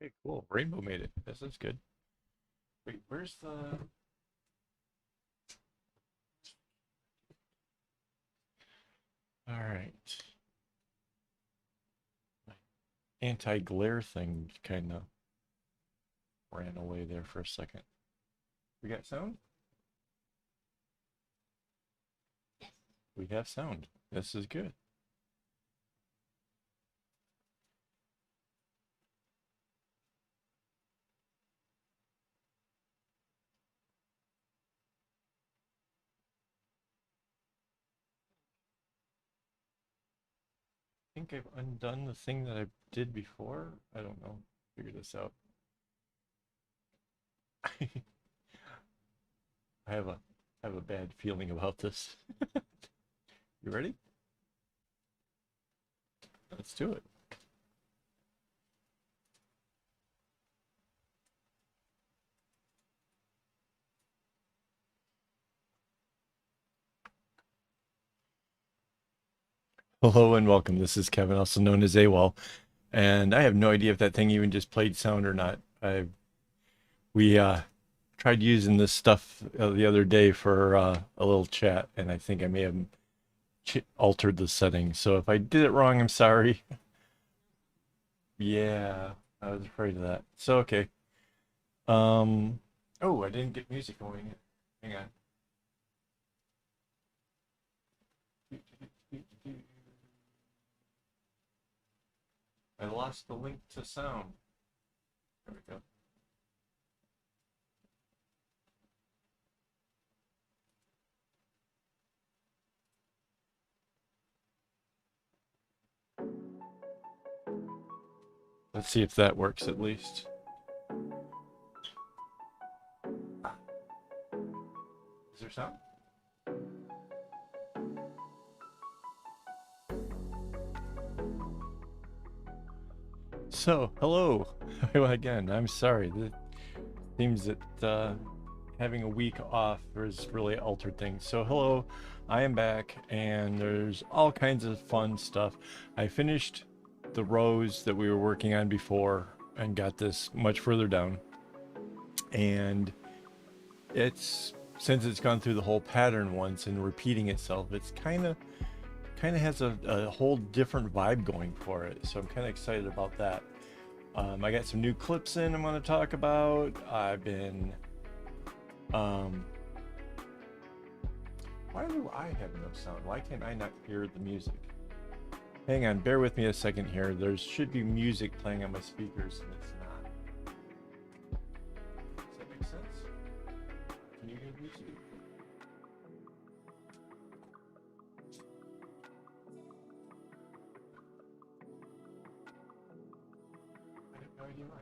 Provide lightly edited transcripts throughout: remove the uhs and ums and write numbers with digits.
Okay, cool. Rainbow made it. This is good. Wait, where's the... All right. My anti-glare thing kind of ran away there for a second. We got sound? We have sound. This is good. I think I've undone the thing that I did before. I don't know. Figure this out. I have a bad feeling about this. You ready? Let's do it. Hello and welcome. This is Kevin, also known as AWOL, and I have no idea if that thing even just played sound or not. We tried using this stuff the other day for a little chat, and I think I may have altered the settings. So if I did it wrong, I'm sorry. Yeah, I was afraid of that. So okay. Oh, I didn't get music going. Hang on. I lost the link to sound. There we go. Let's see if that works at least. Is there sound? So, hello. Again, I'm sorry. It seems that having a week off has really altered things. So, hello. I am back, and there's all kinds of fun stuff. I finished the rows that we were working on before and got this much further down. And since it's gone through the whole pattern once and repeating itself, it's kind of has a whole different vibe going for it. So I'm kind of excited about that. I got some new clips in I'm going to talk about. I've been why do I have no sound? Why can't I not hear the music? Hang on, bear with me a second here. There should be music playing on my speakers and it's not. Does that make sense? Can you hear music? I have no idea why.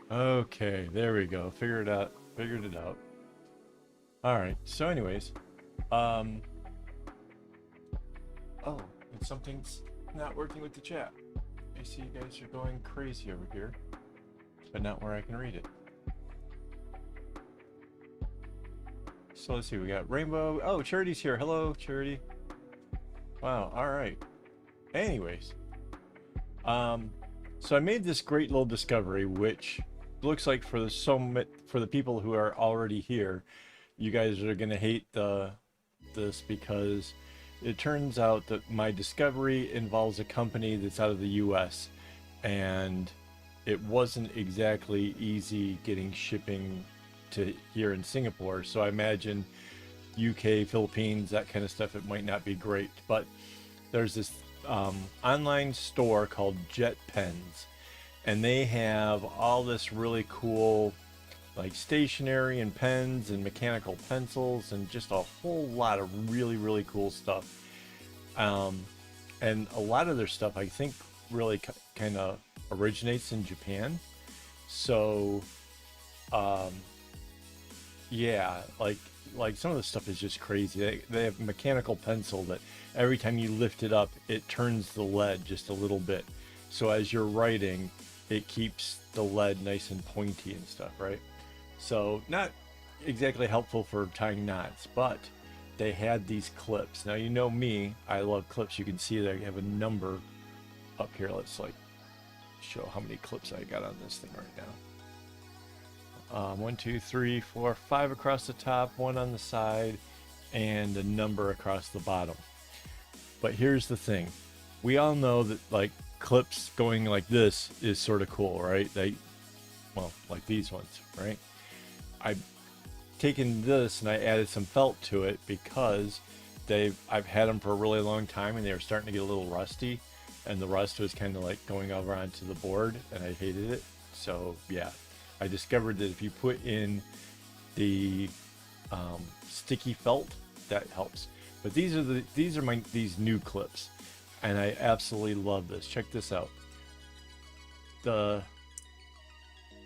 Okay, there we go. Figured it out. All right. So anyways, um oh, and something's not working with the chat. I see you guys are going crazy over here, but not where I can read it. So let's see, we got Rainbow. Oh, Charity's here. Hello, Charity. Wow, all right. Anyways, so I made this great little discovery, which looks like for the people who are already here, you guys are gonna hate this because it turns out that my discovery involves a company that's out of the US, and it wasn't exactly easy getting shipping to here in Singapore. So I imagine UK, Philippines, that kind of stuff, it might not be great. But there's this online store called Jet Pens, and they have all this really cool like stationery and pens and mechanical pencils and just a whole lot of really cool stuff. Um, and a lot of their stuff I think really kind of originates in Japan. So um, yeah, like some of the stuff is just crazy. They have a mechanical pencil that every time you lift it up, it turns the lead just a little bit. So as you're writing, it keeps the lead nice and pointy and stuff, right? So not exactly helpful for tying knots, but they had these clips. Now you know me, I love clips. You can see that I have a number up here. Let's like show how many clips I got on this thing right now. 1, 2, 3, 4, 5 across the top, 1 on the side, and a number across the bottom. But here's the thing. We all know that like clips going like this is sort of cool, right? Well, like these ones, right? I've taken this and I added some felt to it because I've had them for a really long time and they were starting to get a little rusty, and the rust was kind of like going over onto the board and I hated it. So yeah, I discovered that if you put in the sticky felt, that helps. But these are these new clips, and I absolutely love this. Check this out.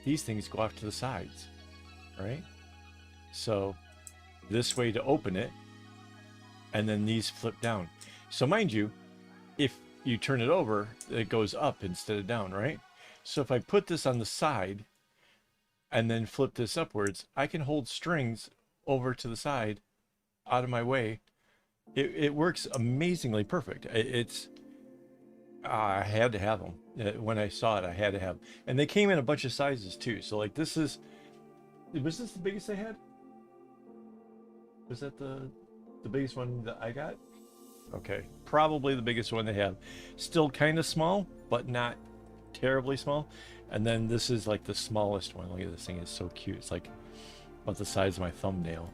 These things go off to the sides, right? So this way to open it, and then these flip down. So mind you, if you turn it over, it goes up instead of down, right? So if I put this on the side and then flip this upwards, I can hold strings over to the side out of my way. It works amazingly perfect. I had to have them. When I saw it, I had to have them. And they came in a bunch of sizes too. So like was this the biggest they had? Was that the biggest one that I got? Okay, probably the biggest one they have. Still kind of small, but not terribly small. And then this is like the smallest one. Look at this thing, it's so cute. It's like about the size of my thumbnail.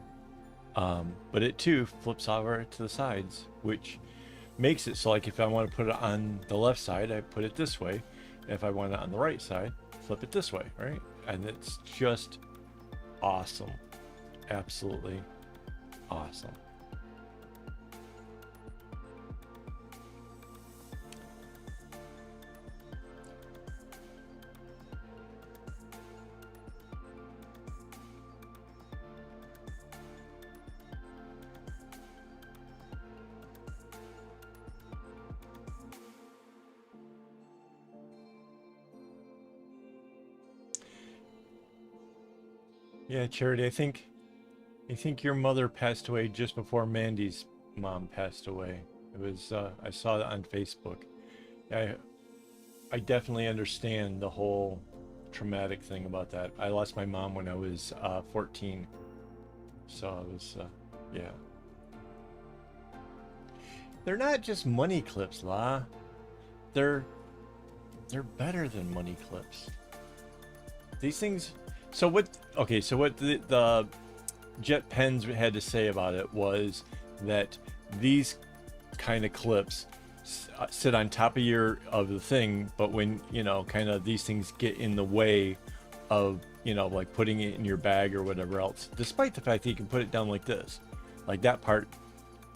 But it too flips over to the sides, which makes it so like if I want to put it on the left side, I put it this way. If I want it on the right side, flip it this way, right? And it's just awesome. Absolutely awesome. Yeah, Charity, I think your mother passed away just before Mandy's mom passed away. It was I saw that on Facebook. I definitely understand the whole traumatic thing about that. I lost my mom when I was 14. So I was yeah. They're not just money clips, La. They're better than money clips. These things. So what? Okay, so what the Jet Pens had to say about it was that these kind of clips sit on top of the thing, but when kind of these things get in the way of like putting it in your bag or whatever else, despite the fact that you can put it down like this, like that part,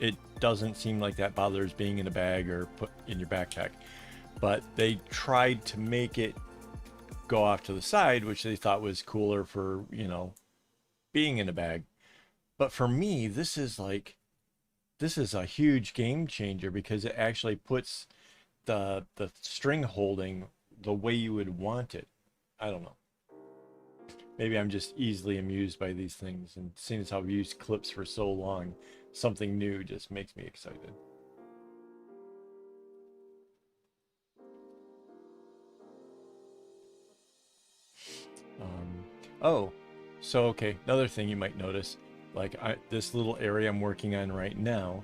it doesn't seem like that bothers being in a bag or put in your backpack. But they tried to make it go off to the side, which they thought was cooler for being in a bag. But for me, this is a huge game changer because it actually puts the string holding the way you would want it. I don't know. Maybe I'm just easily amused by these things, and seeing as how I've used clips for so long, something new just makes me excited. Oh, so okay, another thing you might notice, like this little area I'm working on right now,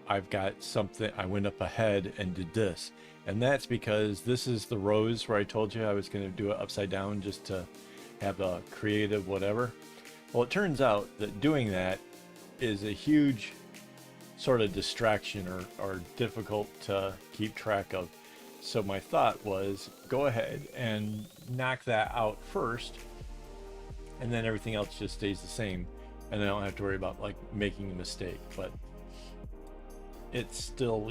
I've got something, I went up ahead and did this. And that's because this is the rose where I told you I was going to do it upside down just to have a creative whatever. Well, it turns out that doing that is a huge sort of distraction or difficult to keep track of. So my thought was go ahead and knock that out first, and then everything else just stays the same, and I don't have to worry about like making a mistake. But it's still,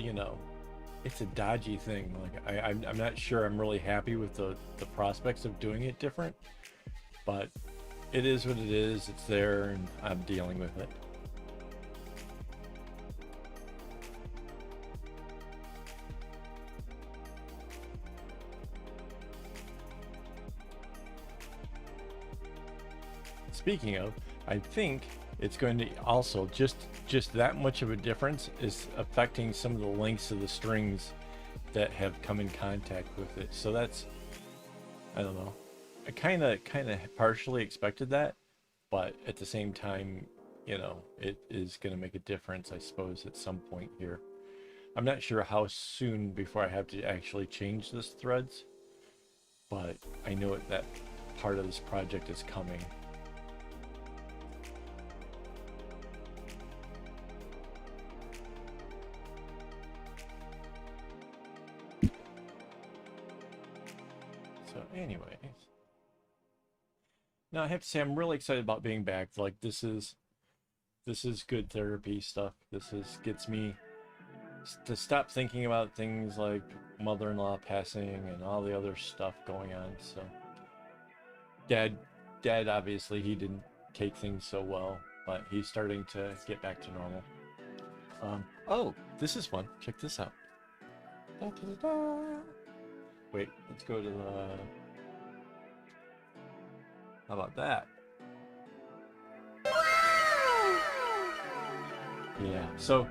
it's a dodgy thing. Like I'm not sure I'm really happy with the prospects of doing it different, but it is what it is. It's there and I'm dealing with it. speaking of, I think it's going to also just that much of a difference is affecting some of the lengths of the strings that have come in contact with it. So that's, I don't know, I kind of partially expected that, but at the same time, you know, it is going to make a difference, I suppose, at some point here. I'm not sure how soon before I have to actually change this threads, but I know that part of this project is coming. So anyways, now I have to say I'm really excited about being back. Like this is good therapy stuff. Gets me to stop thinking about things like mother-in-law passing and all the other stuff going on. So dad obviously he didn't take things so well, but he's starting to get back to normal. Oh, this is fun. Check this out. Da, da, da, da. Wait, let's go to the, how about that? Yeah, so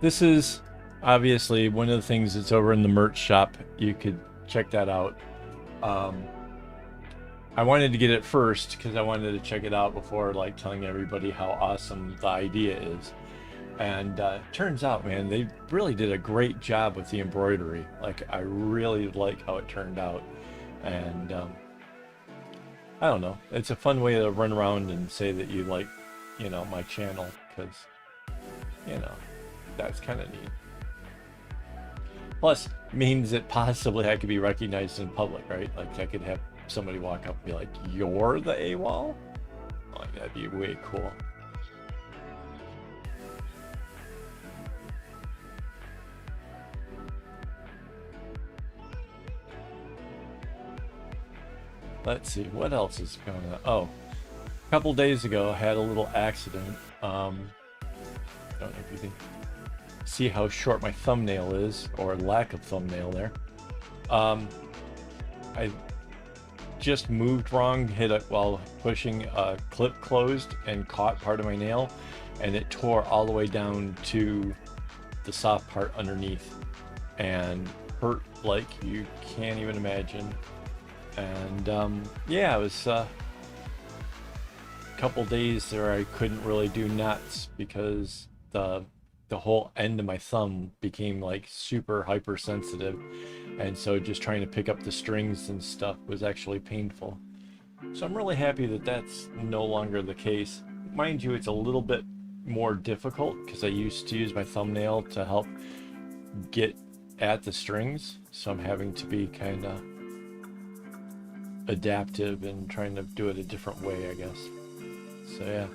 this is obviously one of the things that's over in the merch shop. You could check that out. I wanted to get it first because I wanted to check it out before like telling everybody how awesome the idea is. And turns out, man, they really did a great job with the embroidery. Like, I really like how it turned out. And I don't know, it's a fun way to run around and say that you like, you know, my channel, because, you know, that's kind of neat. Plus, means that possibly I could be recognized in public, right? Like, I could have somebody walk up and be like, "You're the AWOL?" Like, that'd be way cool. Let's see, what else is going on? Oh, a couple days ago, I had a little accident. Don't know if you can see how short my thumbnail is, or lack of thumbnail there. I just moved wrong, hit it while pushing a clip closed and caught part of my nail, and it tore all the way down to the soft part underneath and hurt like you can't even imagine. And yeah, it was a couple days there I couldn't really do knots because the whole end of my thumb became like super hypersensitive, and so just trying to pick up the strings and stuff was actually painful. So I'm really happy that that's no longer the case. Mind you, it's a little bit more difficult because I used to use my thumbnail to help get at the strings, so I'm having to be kind of adaptive and trying to do it a different way, I guess. So yeah.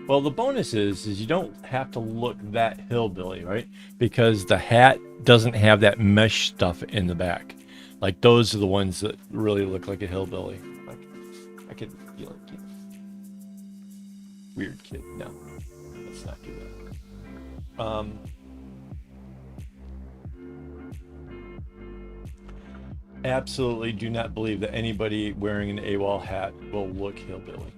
Well, the bonus is you don't have to look that hillbilly, right? Because the hat doesn't have that mesh stuff in the back. Like, those are the ones that really look like a hillbilly. Like, I could be like, you know, weird kid. No, let's not do that. Absolutely do not believe that anybody wearing an AWOL hat will look hillbilly.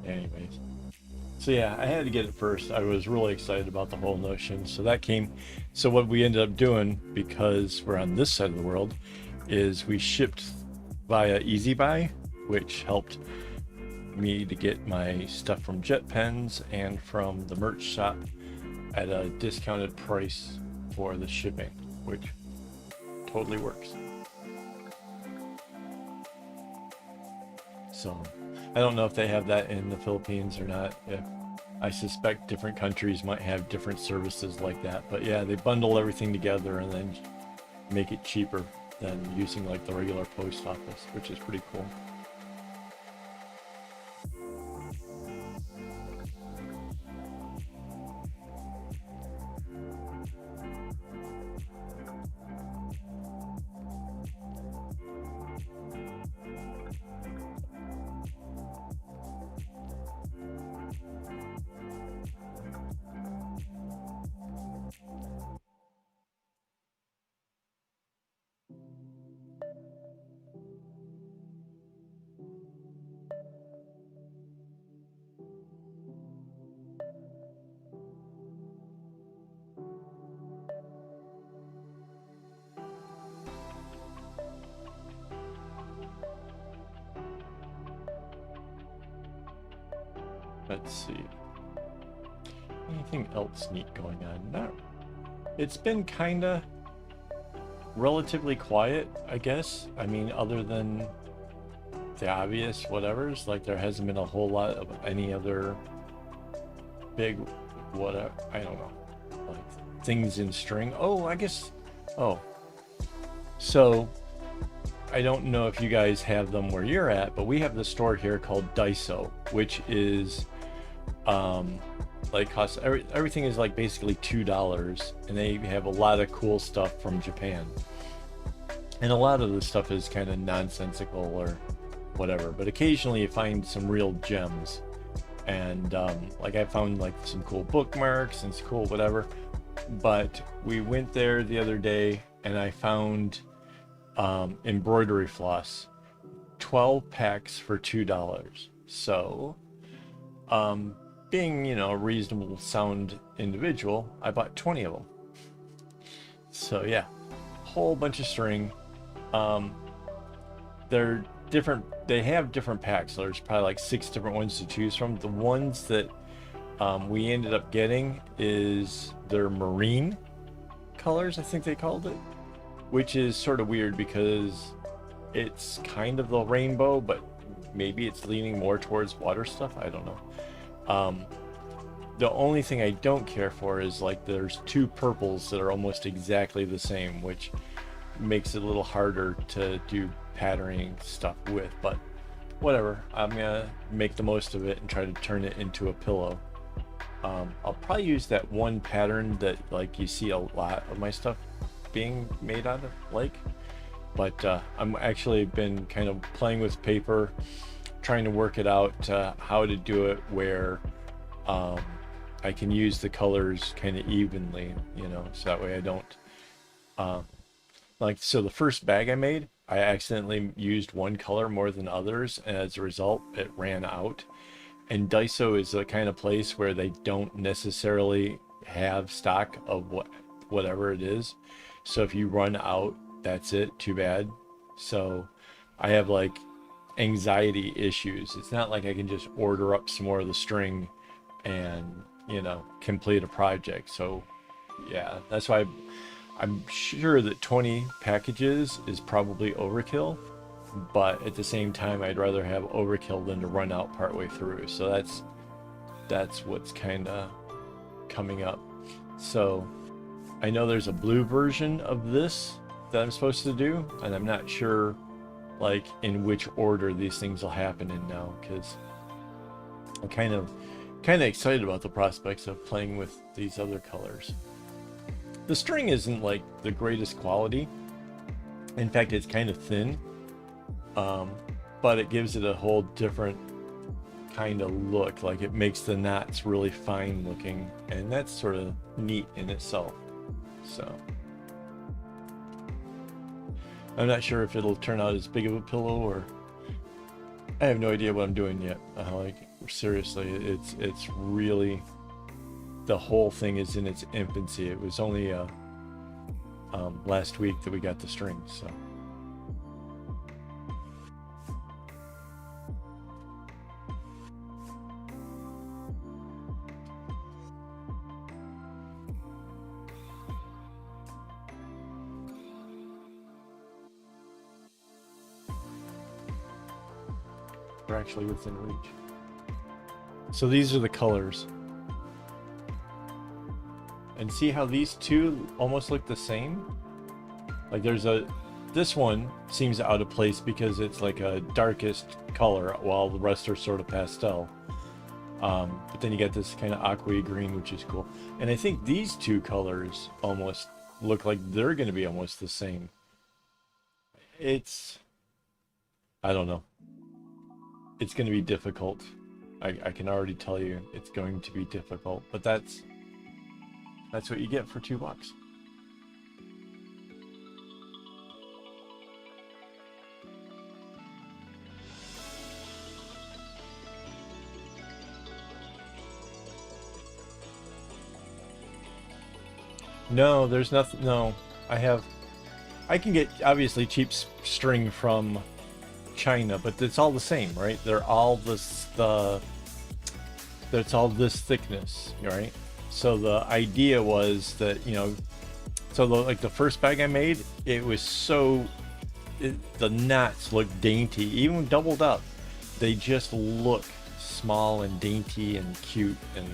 Anyways, so yeah, I had to get it first. I was really excited about the whole notion. So that came, so what we ended up doing, because we're on this side of the world, is we shipped via Easy Buy, which helped me to get my stuff from Jet Pens and from the merch shop at a discounted price for the shipping, which totally works. So I don't know if they have that in the Philippines or not. If, I suspect different countries might have different services like that, but yeah, they bundle everything together and then make it cheaper than using like the regular post office, which is pretty cool. Let's see. Anything else neat going on? No. It's been kind of relatively quiet, I guess. I mean, other than the obvious whatevers, like there hasn't been a whole lot of any other big whatever, I don't know, like things in string. Oh, I guess, oh, so I don't know if you guys have them where you're at, but we have the store here called Daiso, which is like costs everything is like basically $2, and they have a lot of cool stuff from Japan, and a lot of the stuff is kind of nonsensical or whatever, but occasionally you find some real gems. And like I found like some cool bookmarks and some cool whatever. But we went there the other day and I found embroidery floss, 12 packs for $2. So being, you know, a reasonable sound individual, I bought 20 of them. So yeah, whole bunch of string. They're different, they have different packs, so there's probably like 6 different ones to choose from. The ones that we ended up getting is their marine colors, I think they called it, which is sort of weird because it's kind of the rainbow, but maybe it's leaning more towards water stuff, I don't know. The only thing I don't care for is like there's 2 purples that are almost exactly the same, which makes it a little harder to do patterning stuff with, but whatever, I'm gonna make the most of it and try to turn it into a pillow. I'll probably use that one pattern that like you see a lot of my stuff being made out of, like, but I'm actually been kind of playing with paper, trying to work it out how to do it where I can use the colors kind of evenly, you know, so that way I don't like, so the first bag I made, I accidentally used one color more than others, and as a result it ran out. And Daiso is the kind of place where they don't necessarily have stock of whatever it is, so if you run out, that's it, too bad. So I have like anxiety issues. It's not like I can just order up some more of the string and, you know, complete a project. So yeah, that's why I'm sure that 20 packages is probably overkill, but at the same time I'd rather have overkill than to run out partway through. So that's what's kind of coming up. So I know there's a blue version of this that I'm supposed to do, and I'm not sure like in which order these things will happen in now, because I'm kind of excited about the prospects of playing with these other colors. The string isn't like the greatest quality. In fact, it's kind of thin, but it gives it a whole different kind of look. Like it makes the knots really fine looking, and that's sort of neat in itself. So I'm not sure if it'll turn out as big of a pillow, or I have no idea what I'm doing yet. Like seriously, it's really, the whole thing is in its infancy. It was only last week that we got the strings, so. We're actually within reach. So these are the colors. And see how these two almost look the same? Like there's this one seems out of place because it's like a darkest color while the rest are sort of pastel. But then you get this kind of aqua green, which is cool. And I think these two colors almost look like they're going to be almost the same. I don't know. It's going to be difficult. I can already tell you it's going to be difficult, but that's what you get for $2. No, there's nothing. No, I can get obviously cheap string from China, but it's all the same, right? They're all the that's all this thickness, right? So the idea was that, you know, so like the first bag I made, it was so, the knots look dainty, even doubled up. They just look small and dainty and cute and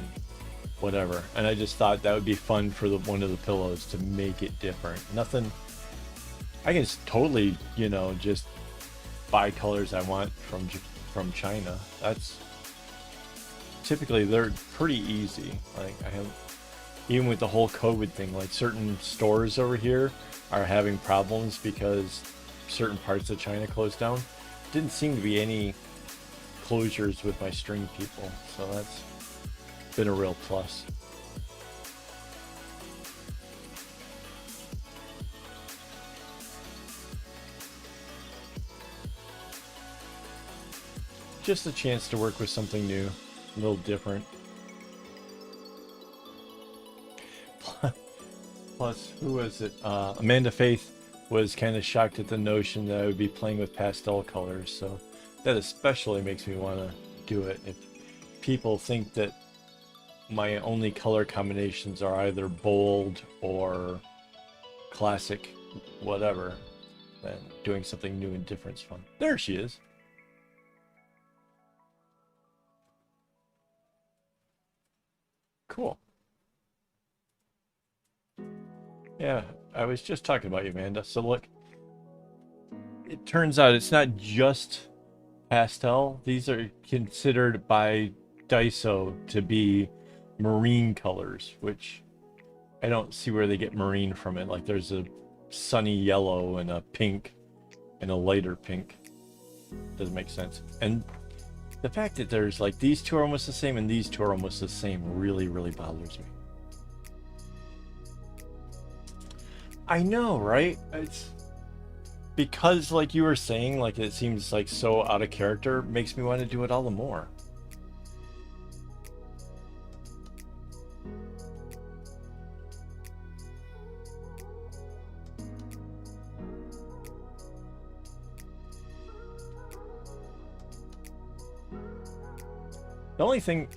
whatever. And I just thought that would be fun for one of the pillows to make it different. Nothing, I can totally, you know, just buy colors I want from China. That's typically, they're pretty easy. Like I have, even with the whole COVID thing, like certain stores over here are having problems because certain parts of China closed down. Didn't seem to be any closures with my string people, so that's been a real plus. Just a chance to work with something new, a little different. Plus, who was it? Amanda Faith was kind of shocked at the notion that I would be playing with pastel colors, so that especially makes me want to do it. If people think that my only color combinations are either bold or classic, whatever, then doing something new and different is fun. There she is. Cool. Yeah, I was just talking about you, Amanda. So look, it turns out it's not just pastel. These are considered by Daiso to be marine colors, which I don't see where they get marine from it. Like there's a sunny yellow and a pink and a lighter pink. Doesn't make sense. And the fact that there's like these two are almost the same and these two are almost the same really, really bothers me. I know, right? It's because, like you were saying, like it seems like so out of character, makes me want to do it all the more. The only thing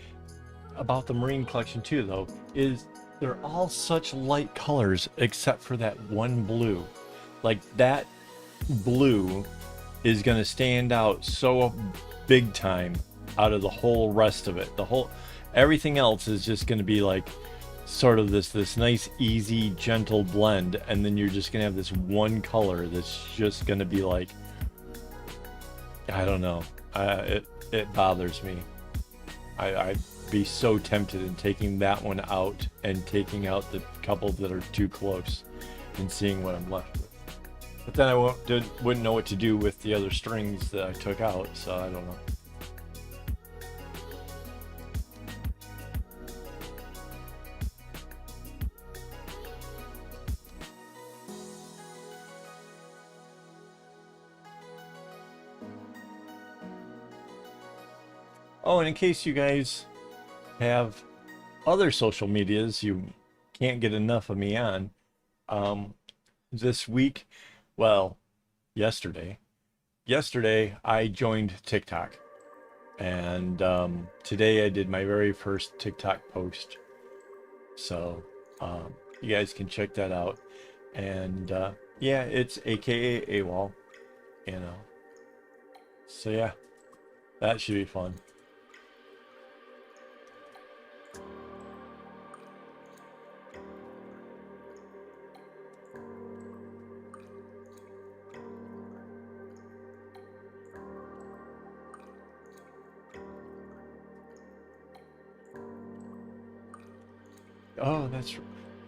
about the Marine collection too, though, is they're all such light colors except for that one blue. Like that blue is going to stand out so big time out of the whole rest of it. Everything else is just going to be like sort of this nice, easy, gentle blend, and then you're just going to have this one color that's just going to be like, I don't know. It bothers me. I'd be so tempted in taking that one out and taking out the couple that are too close and seeing what I'm left with. But then I wouldn't know what to do with the other strings that I took out, so I don't know. Oh, and in case you guys have other social medias you can't get enough of me on, this week, well, yesterday I joined TikTok, and today I did my very first TikTok post, so you guys can check that out. And yeah, it's AKAAWOL, you know, so yeah, that should be fun. Oh,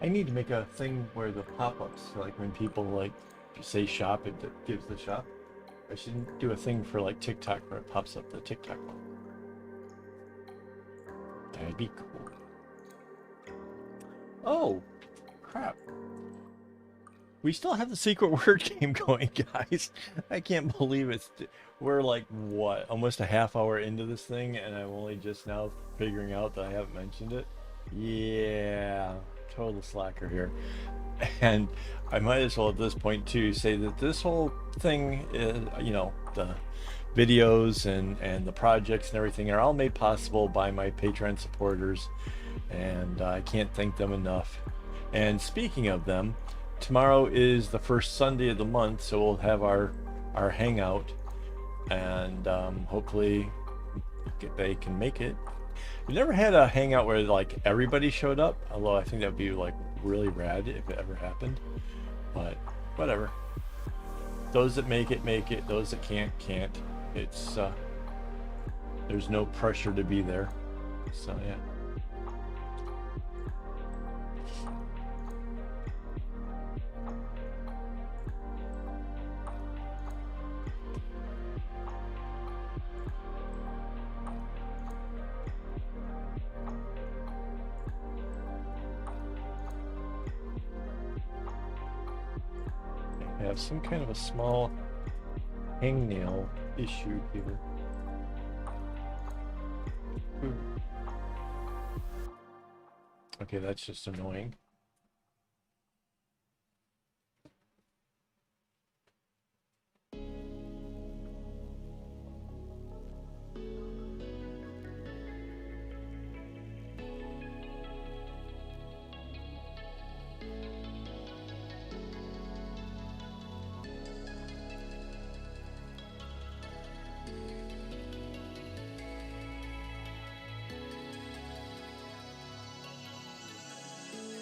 I need to make a thing where the pop-ups, like when people like say shop, it gives the shop. I should do a thing for like TikTok where it pops up the TikTok one. That'd be cool. Oh, crap. We still have the secret word game going, guys. I can't believe we're like, what, almost a half hour into this thing, and I'm only just now figuring out that I haven't mentioned it. Yeah, total slacker here. And I might as well at this point too say that this whole thing is, you know, the videos and the projects and everything are all made possible by my Patreon supporters, and I can't thank them enough. And speaking of them, tomorrow is the first Sunday of the month, so we'll have our hangout, and hopefully they can make it. We never had a hangout where like everybody showed up, although I think that would be like really rad if it ever happened, but whatever. Those that make it, make it. Those that can't. It's there's no pressure to be there, so yeah. I have some kind of a small hangnail issue here. Ooh. Okay, that's just annoying.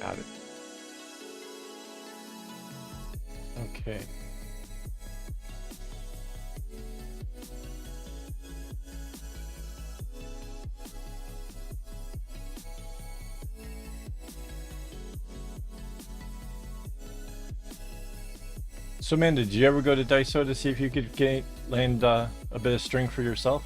Got it. Okay. So Amanda, did you ever go to Daiso to see if you could land a bit of string for yourself?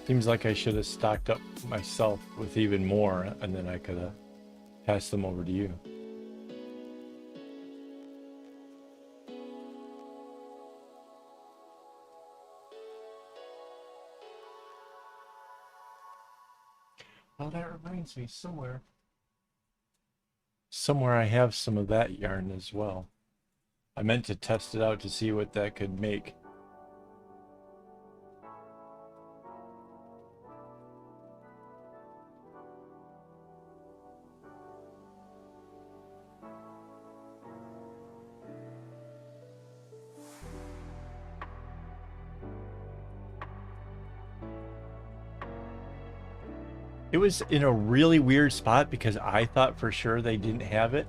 Seems like I should have stocked up myself with even more, and then I could have passed them over to you. Oh, that reminds me, somewhere I have some of that yarn as well. I meant to test it out to see what that could make. It was in a really weird spot because I thought for sure they didn't have it.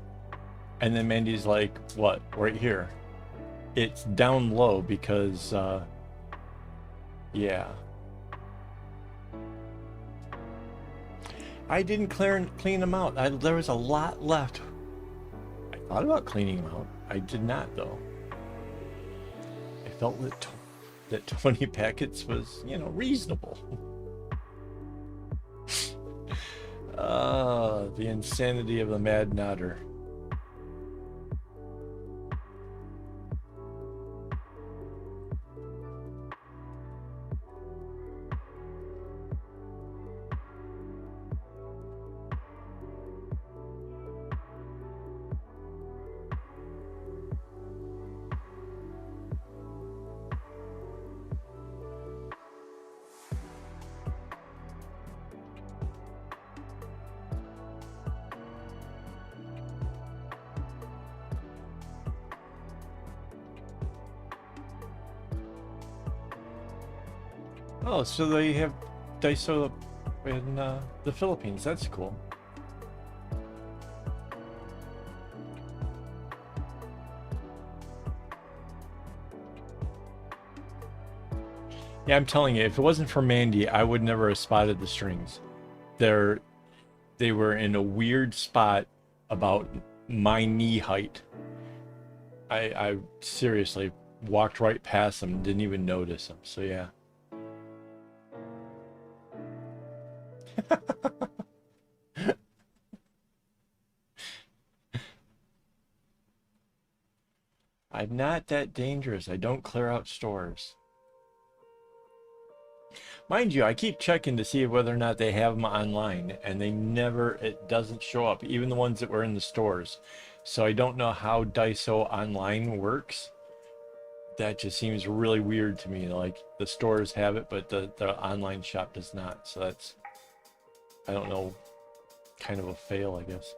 And then Mandy's like, what? Right here. It's down low because, yeah. I didn't clean them out. There was a lot left. I thought about cleaning them out. I did not, though. I felt that 20 packets was, you know, reasonable. The insanity of the Mad Nodder. Oh, so they have Daiso in the Philippines. That's cool. Yeah, I'm telling you, if it wasn't for Mandy, I would never have spotted the strings. They're they were in a weird spot about my knee height. I seriously walked right past them, didn't even notice them. So yeah. I'm not that dangerous. I don't clear out stores. Mind you, I keep checking to see whether or not they have them online, and they never, it doesn't show up, even the ones that were in the stores. So I don't know how Daiso online works. That just seems really weird to me. Like the stores have it, but the online shop does not. So that's, I don't know, kind of a fail, I guess.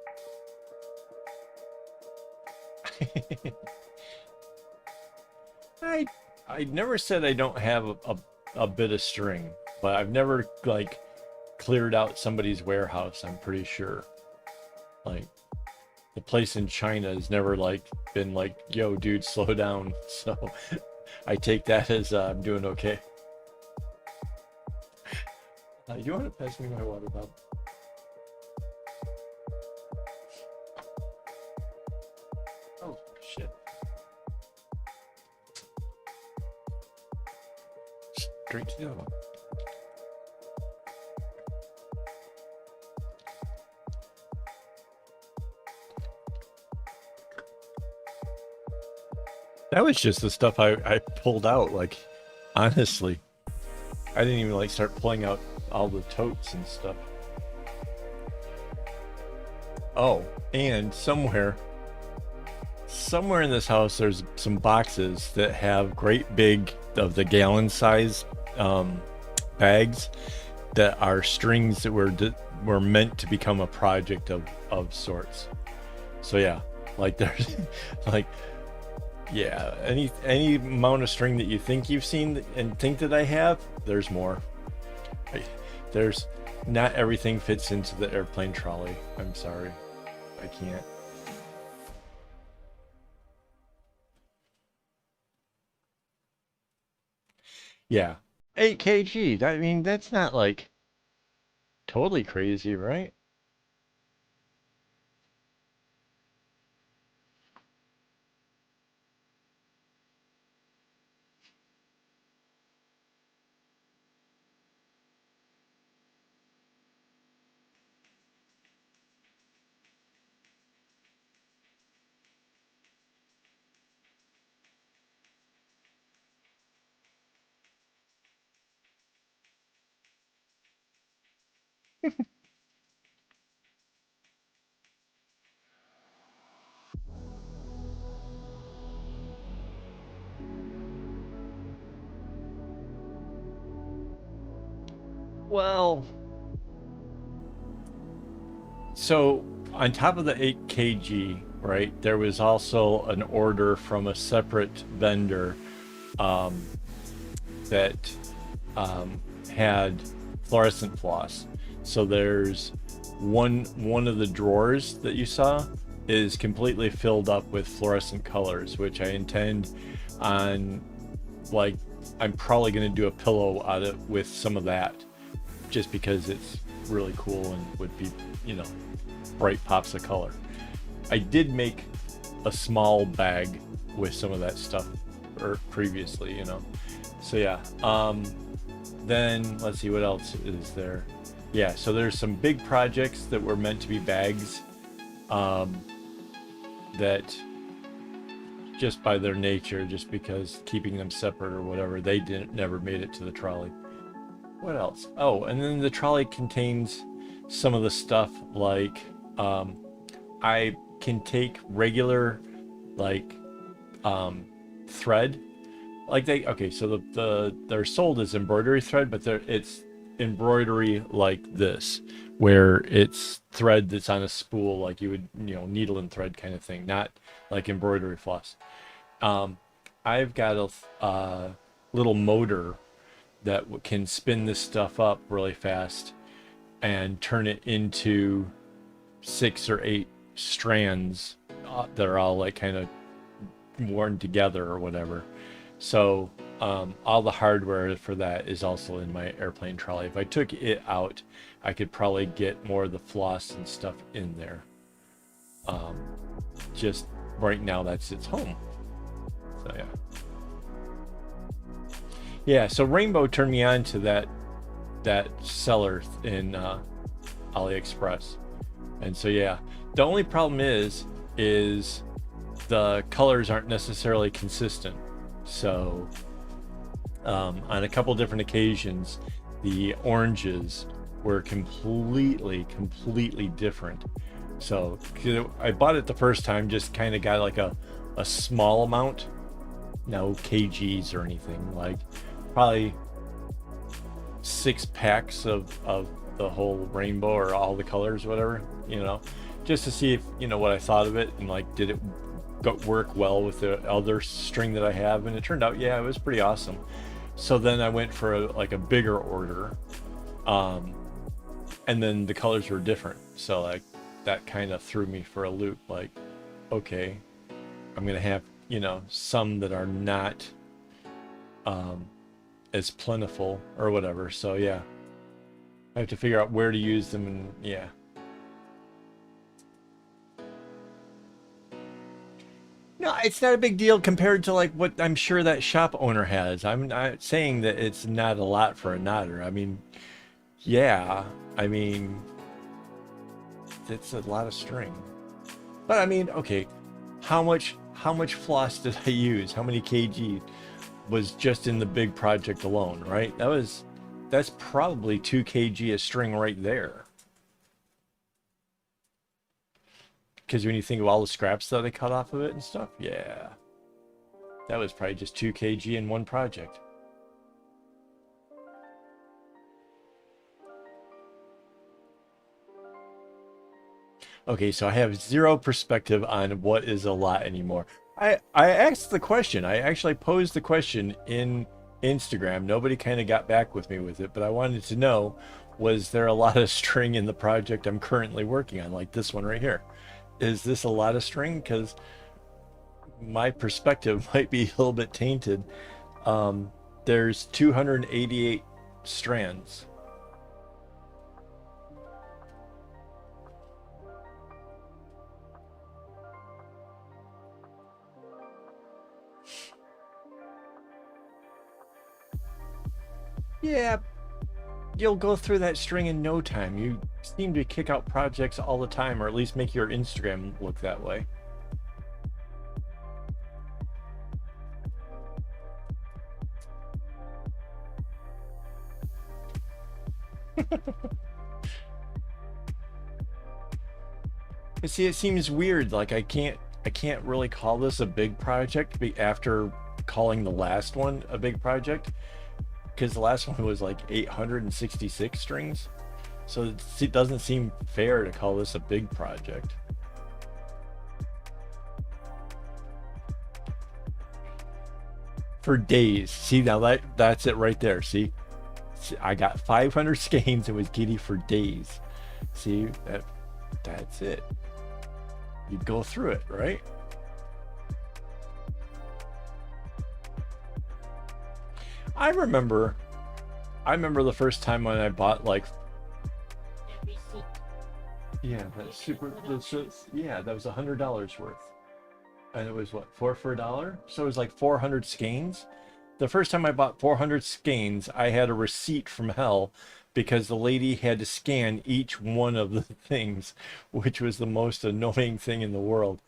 I I never said I don't have a bit of string, but I've never like cleared out somebody's warehouse, I'm pretty sure. Like the place in China has never like been like, yo, dude, slow down. So I take that as I'm doing okay. You want to pass me my water bottle? Oh, shit. Straight to the other one. That was just the stuff I pulled out, like, honestly. I didn't even like start pulling out all the totes and stuff. Oh, and somewhere in this house there's some boxes that have great big of the gallon size bags that are strings that were meant to become a project of sorts. So yeah, like there's like yeah, any amount of string that you think you've seen and think that I have, there's more. There's not everything fits into the airplane trolley. I'm sorry, I can't. Yeah, 8 kg. I mean, that's not like totally crazy, right? Well, so on top of the 8 kg, right, there was also an order from a separate vendor um, that had fluorescent floss. So there's one of the drawers that you saw is completely filled up with fluorescent colors, which I intend on, like, I'm probably going to do a pillow out of with some of that, just because it's really cool and would be, you know, bright pops of color. I did make a small bag with some of that stuff previously, you know. So yeah. Then let's see what else is there. Yeah, so there's some big projects that were meant to be bags that just by their nature, just because keeping them separate or whatever, they didn't never made it to the trolley. What else? Oh, and then the trolley contains some of the stuff like I can take regular like thread, like they okay, so they're sold as embroidery thread, but it's embroidery like this, where it's thread that's on a spool, like you would, you know, needle and thread kind of thing, not like embroidery floss. um I've got a little motor that can spin this stuff up really fast and turn it into 6 or 8 strands that are all like kind of worn together or whatever. So all the hardware for that is also in my airplane trolley. If I took it out, I could probably get more of the floss and stuff in there. Just right now, that's its home. So yeah. Yeah, so Rainbow turned me on to that seller in AliExpress. And so yeah, the only problem is the colors aren't necessarily consistent. So on a couple different occasions, the oranges were completely different. So I bought it the first time, just kind of got like a small amount, no kgs or anything, like probably 6 packs of the whole rainbow or all the colors, whatever, you know, just to see if, you know, what I thought of it and like, did it work well with the other string that I have. And it turned out, yeah, it was pretty awesome. So then I went for a bigger order, and then the colors were different. So like that kind of threw me for a loop. Like, okay, I'm gonna have, you know, some that are not as plentiful or whatever. So yeah, I have to figure out where to use them. And yeah, no, it's not a big deal compared to like what I'm sure that shop owner has. I'm not saying that it's not a lot for a nodder. I mean, yeah, I mean, it's a lot of string. But I mean, okay, how much floss did I use? How many kg was just in the big project alone, right? That's probably 2 kg of string right there. Because when you think of all the scraps that I cut off of it and stuff, yeah, that was probably just 2 kg in one project. Okay, so I have zero perspective on what is a lot anymore. I asked the question. I actually posed the question in Instagram. Nobody kind of got back with me with it, but I wanted to know, was there a lot of string in the project I'm currently working on, like this one right here? Is this a lot of string? Because my perspective might be a little bit tainted. There's 288 strands. Yeah, you'll go through that string in no time. You seem to kick out projects all the time, or at least make your Instagram look that way. But see, it seems weird. Like I can't really call this a big project after calling the last one a big project, because the last one was like 866 strings. So it doesn't seem fair to call this a big project. For days. See, now that's it right there. See, I got 500 skeins and was giddy for days. See, that's it. You go through it, right? I remember the first time when I bought like, yeah, yeah, that was $100 worth. And it was what, 4 for $1? So it was like 400 skeins. The first time I bought 400 skeins, I had a receipt from hell because the lady had to scan each one of the things, which was the most annoying thing in the world.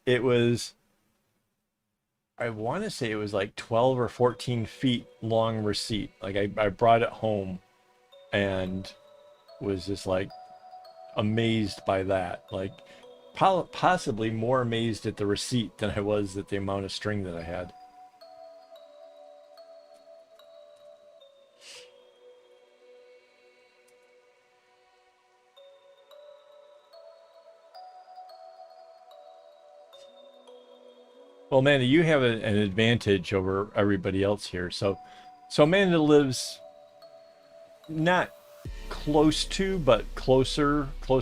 It was, I want to say it was like 12 or 14 feet long receipt. Like I brought it home and was just like amazed by that. Like possibly more amazed at the receipt than I was at the amount of string that I had. Well, Amanda, you have an advantage over everybody else here. So So Amanda lives not close to, but close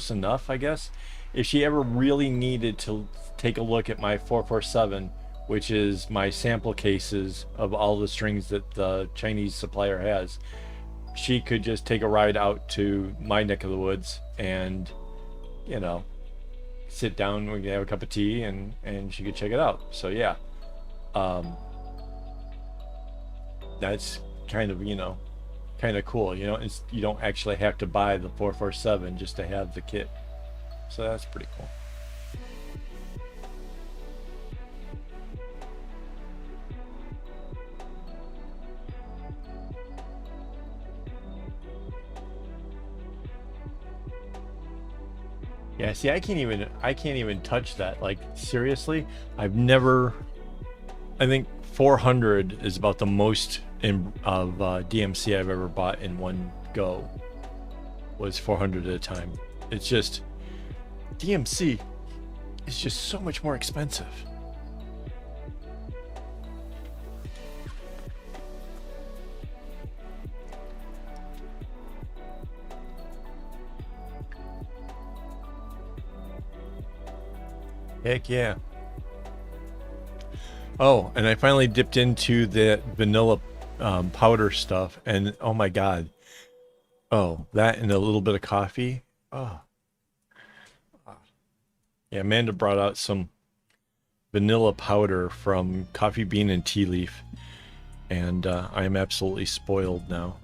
enough, I guess. If she ever really needed to take a look at my 447, which is my sample cases of all the strings that the Chinese supplier has, she could just take a ride out to my neck of the woods and, you know, sit down, we could have a cup of tea, and she could check it out. So yeah, that's kind of, you know, kind of cool. You know, it's, you don't actually have to buy the 447 just to have the kit. So that's pretty cool. Yeah, see, I can't even touch that. Like, seriously, I've never, I think 400 is about the most of DMC I've ever bought in one go, was 400 at a time. It's just, DMC is just so much more expensive. Heck yeah. Oh, and I finally dipped into the vanilla powder stuff, and oh my god. Oh, that and a little bit of coffee. Oh. Yeah, Amanda brought out some vanilla powder from Coffee Bean and Tea Leaf, and I am absolutely spoiled now.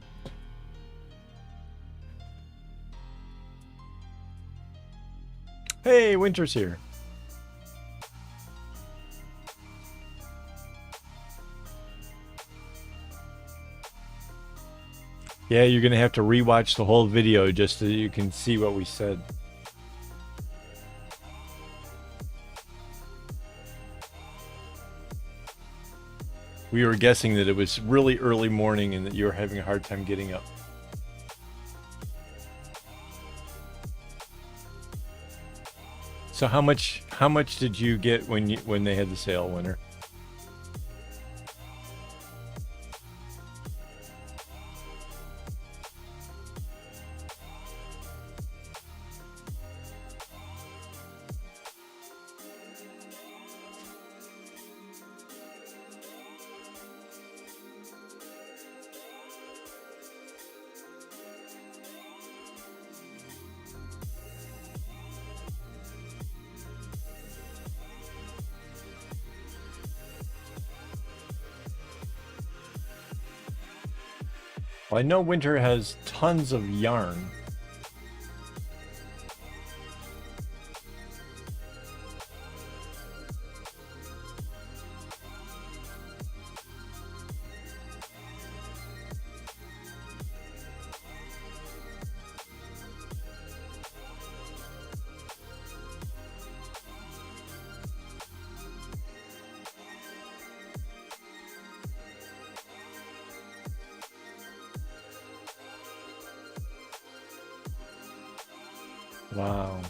Hey, Winter's here. Yeah, you're gonna have to rewatch the whole video just so you can see what we said. We were guessing that it was really early morning and that you were having a hard time getting up. So how much did you get when they had the sale, Winter? Well, I know Winter has tons of yarn. Wow.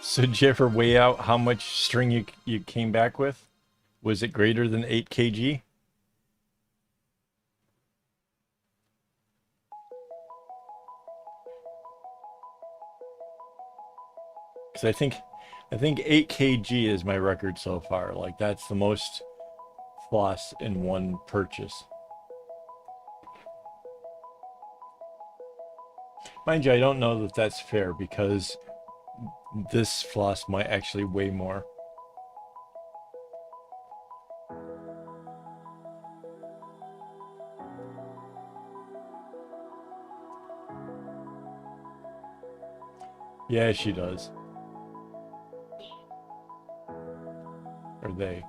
So did you ever weigh out how much string you came back with? Was it greater than 8 kg? Because I think 8 kg is my record so far. Like, that's the most floss in one purchase. Mind you, I don't know that that's fair because this floss might actually weigh more. Yeah, she does. Or they.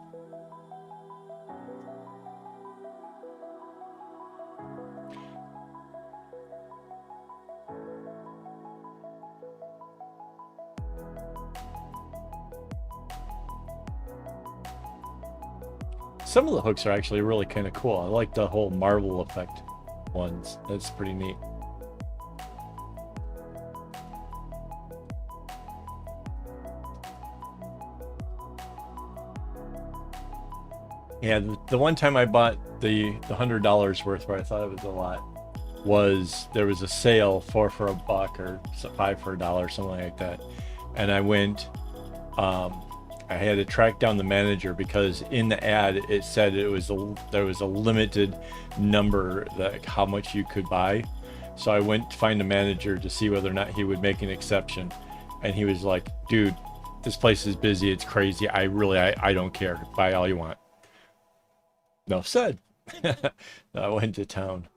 Some of the hooks are actually really kind of cool. I like the whole marble effect ones. That's pretty neat. Yeah, the one time I bought the $100 worth, where I thought it was a lot, was there was a sale, four for a buck or five for a dollar, something like that. And I went, um, I had to track down the manager because in the ad it said there was a limited number, that how much you could buy. So I went to find the manager to see whether or not he would make an exception, and he was like, "Dude, this place is busy. It's crazy. I don't care. Buy all you want." Enough said. I went to town.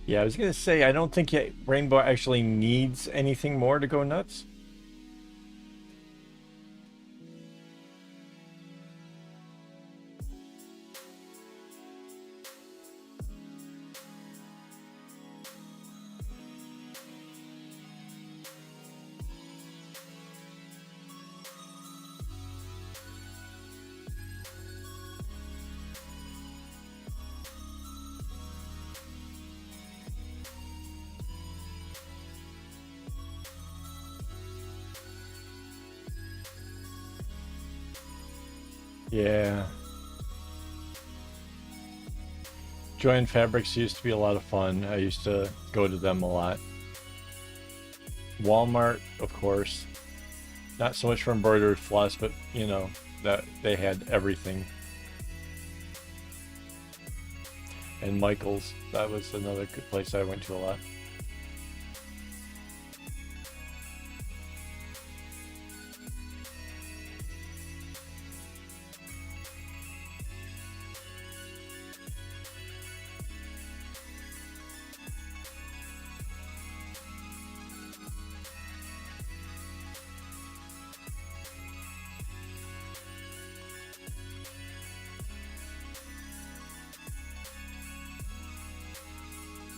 Yeah, I was gonna say I don't think Rainbow actually needs anything more to go nuts. Yeah. Joanne Fabrics used to be a lot of fun. I used to go to them a lot. Walmart, of course. Not so much for embroidered floss, but that they had everything. And Michael's, that was another good place I went to a lot.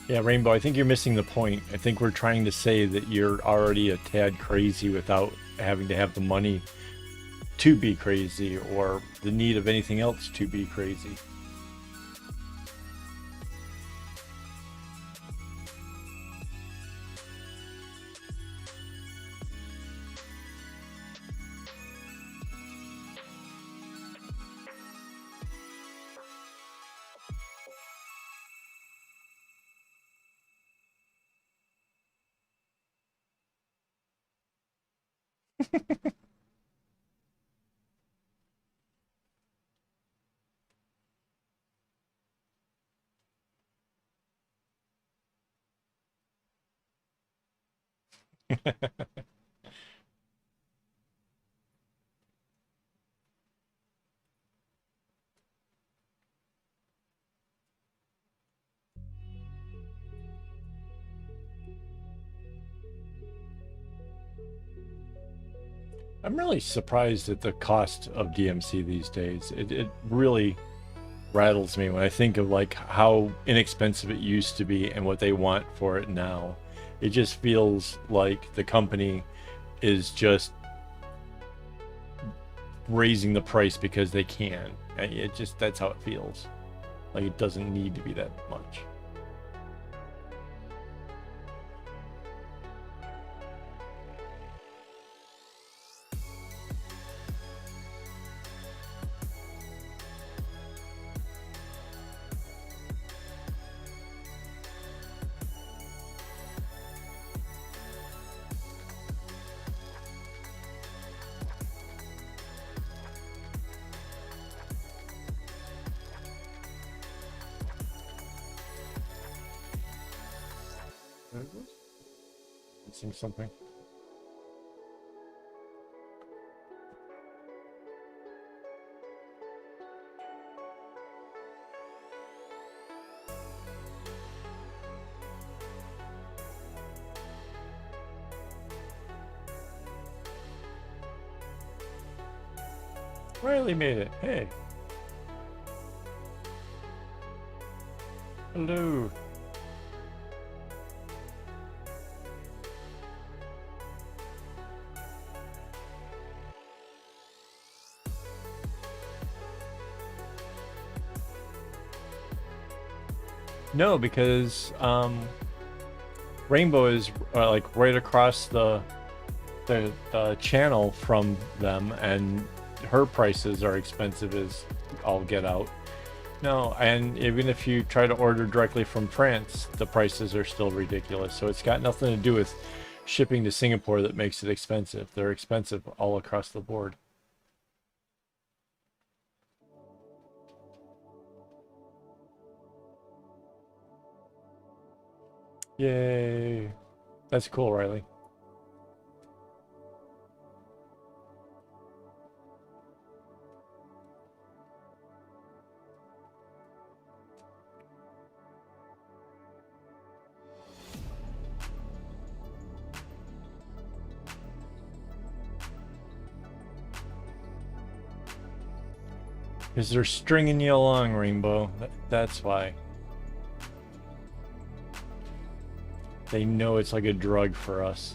Yeah, Rainbow, I think you're missing the point. I think we're trying to say that you're already a tad crazy without having to have the money to be crazy or the need of anything else to be crazy. I'm really surprised at the cost of DMC these days. It really rattles me when I think of like how inexpensive it used to be and what they want for it now. It just feels like the company is just raising the price because they can. And it just, that's how it feels. Like it doesn't need to be that much. Missing something. Riley made it. Hey. Hello. No, because Rainbow is like right across the channel from them, and her prices are expensive as all get out. No, and even if you try to order directly from France, the prices are still ridiculous. So it's got nothing to do with shipping to Singapore that makes it expensive. They're expensive all across the board. Yay. That's cool, Riley. Because they're stringing you along, Rainbow. That's why. They know it's like a drug for us.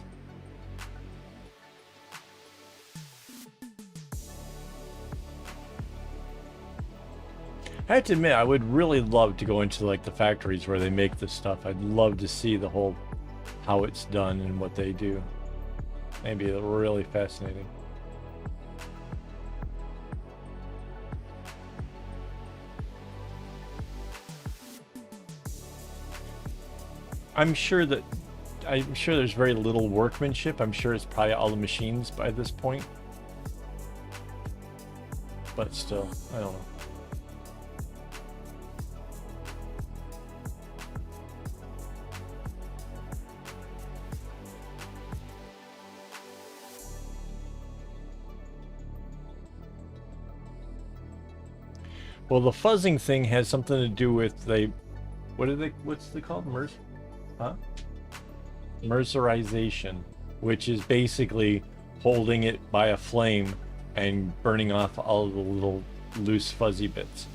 I have to admit, I would really love to go into like the factories where they make this stuff. I'd love to see the whole, how it's done and what they do. Maybe really fascinating. I'm sure there's very little workmanship. I'm sure it's probably all the machines by this point. But still, I don't know. Well, the fuzzing thing has something to do with what's it called? Mercerization, which is basically holding it by a flame and burning off all the little loose fuzzy bits.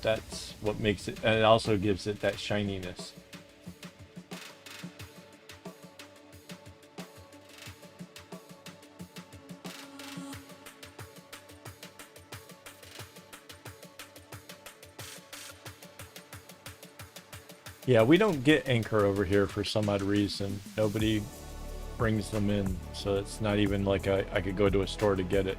That's what makes it, and it also gives it that shininess. Yeah, we don't get anchor over here for some odd reason. Nobody brings them in, so it's not even like I could go to a store to get it.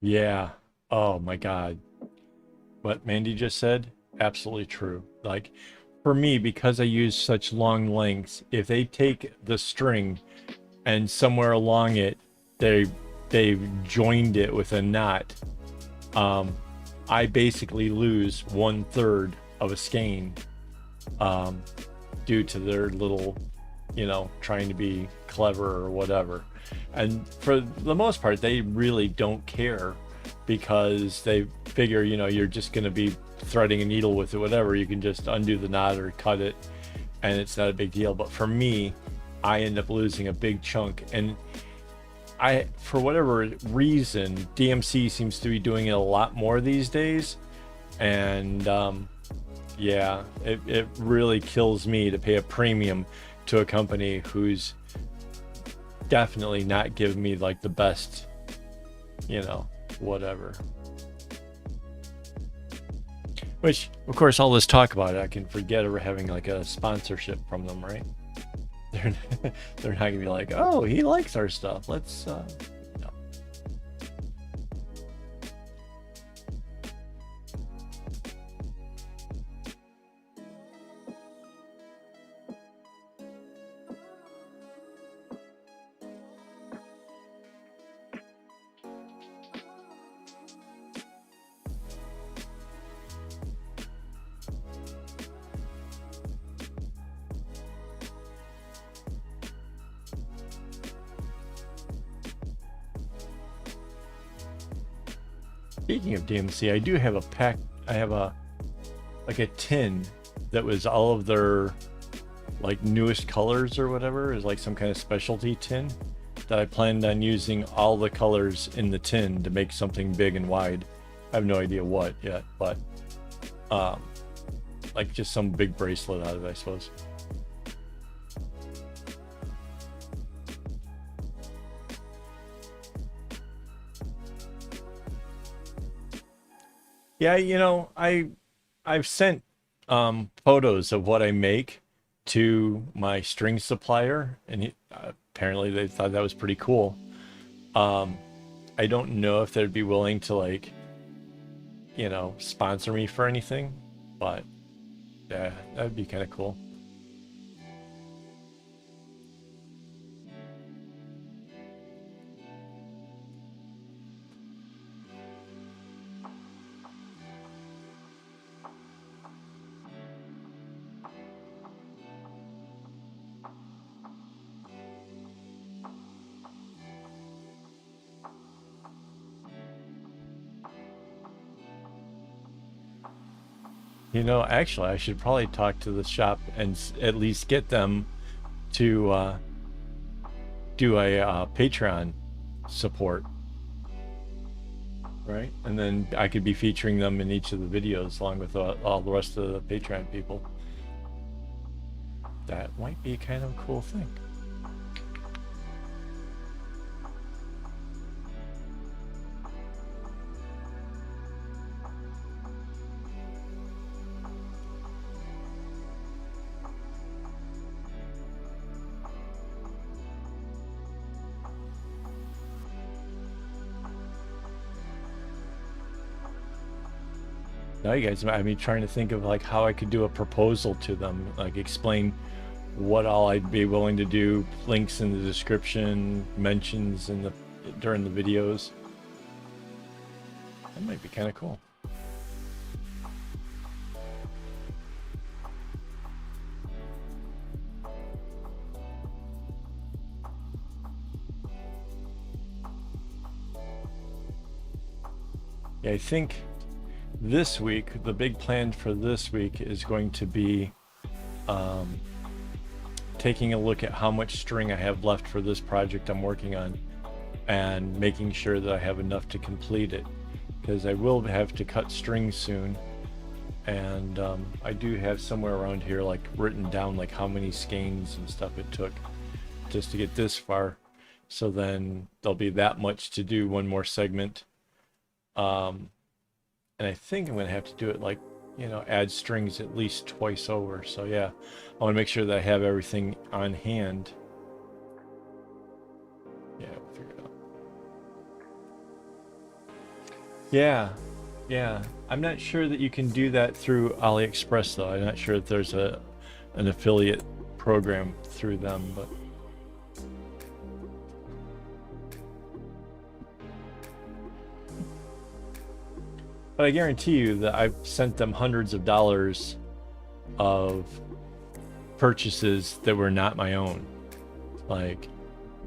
Yeah. Oh my God. What Mandy just said, absolutely true. Like, for me, because I use such long lengths, if they take the string and somewhere along it, they've joined it with a knot, I basically lose 1/3 of a skein, due to their little, trying to be clever or whatever. And for the most part, they really don't care, because they figure, you're just going to be threading a needle with it, whatever. You can just undo the knot or cut it, and it's not a big deal. But for me, I end up losing a big chunk. And for whatever reason, DMC seems to be doing it a lot more these days. And yeah, it really kills me to pay a premium to a company who's definitely not giving me like the best, whatever. Which, of course, all this talk about it, I can forget ever having like a sponsorship from them, right? They're not gonna be like, oh, he likes our stuff. Let's no. Speaking of DMC, I do have a pack. I have like a tin that was all of their like newest colors or whatever, is like some kind of specialty tin that I planned on using all the colors in the tin to make something big and wide. I have no idea what yet, but like just some big bracelet out of it, I suppose. Yeah, you know, I've sent photos of what I make to my string supplier, and apparently they thought that was pretty cool. I don't know if they'd be willing to, like, you know, sponsor me for anything, but yeah, that'd be kind of cool. You know, actually, I should probably talk to the shop and at least get them to do a Patreon support, right? And then I could be featuring them in each of the videos along with all the rest of the Patreon people. That might be kind of a cool thing. Now you guys, I mean, trying to think of like how I could do a proposal to them, like explain what all I'd be willing to do, links in the description, mentions in the during the videos. That might be kind of cool. Yeah, I think this week, the big plan for this week is going to be taking a look at how much string I have left for this project I'm working on and making sure that I have enough to complete it, because I will have to cut strings soon, and I do have somewhere around here like written down like how many skeins and stuff it took just to get this far, so then there'll be that much to do one more segment. And I think I'm gonna have to do it like, you know, add strings at least twice over. So yeah, I want to make sure that I have everything on hand. Yeah, we'll figure it out. Yeah. I'm not sure that you can do that through AliExpress though. I'm not sure if there's an affiliate program through them, but I guarantee you that I've sent them hundreds of dollars of purchases that were not my own. Like,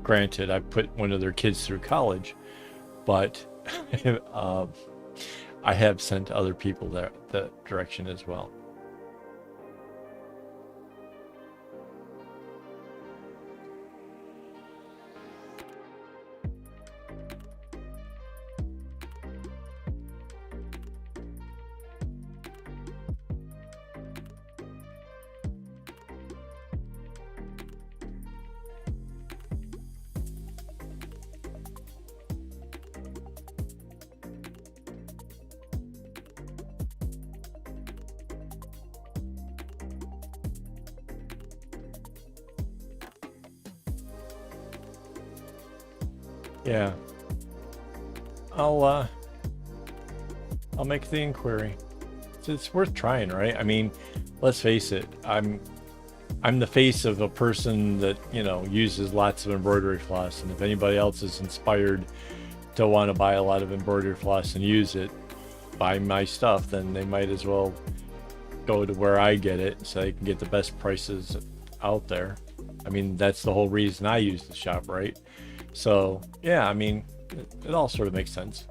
granted, I put one of their kids through college, but I have sent other people that direction as well. Yeah. I'll make the inquiry. It's worth trying, right? I mean, let's face it. I'm the face of a person that, you know, uses lots of embroidery floss, and if anybody else is inspired to want to buy a lot of embroidery floss and use it, buy my stuff, then they might as well go to where I get it so they can get the best prices out there. I mean, that's the whole reason I use the shop, right? So yeah, I mean, it all sort of makes sense.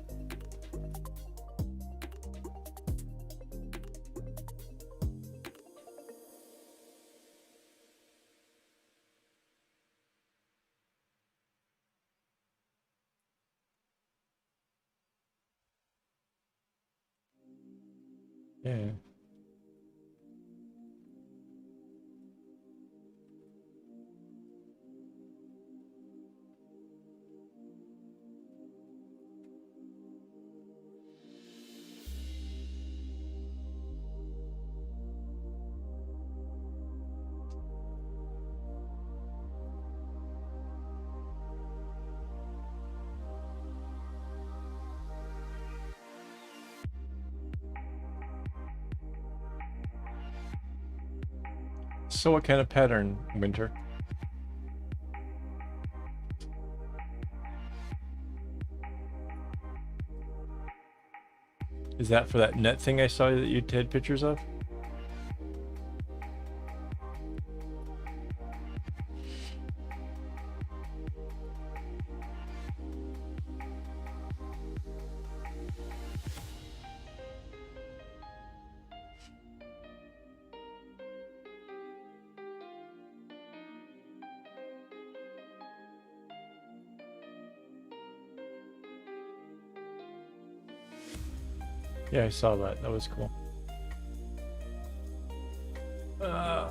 Yeah. So what kind of pattern, Winter? Is that for that net thing I saw that you had pictures of? Yeah, I saw that. That was cool. Uh,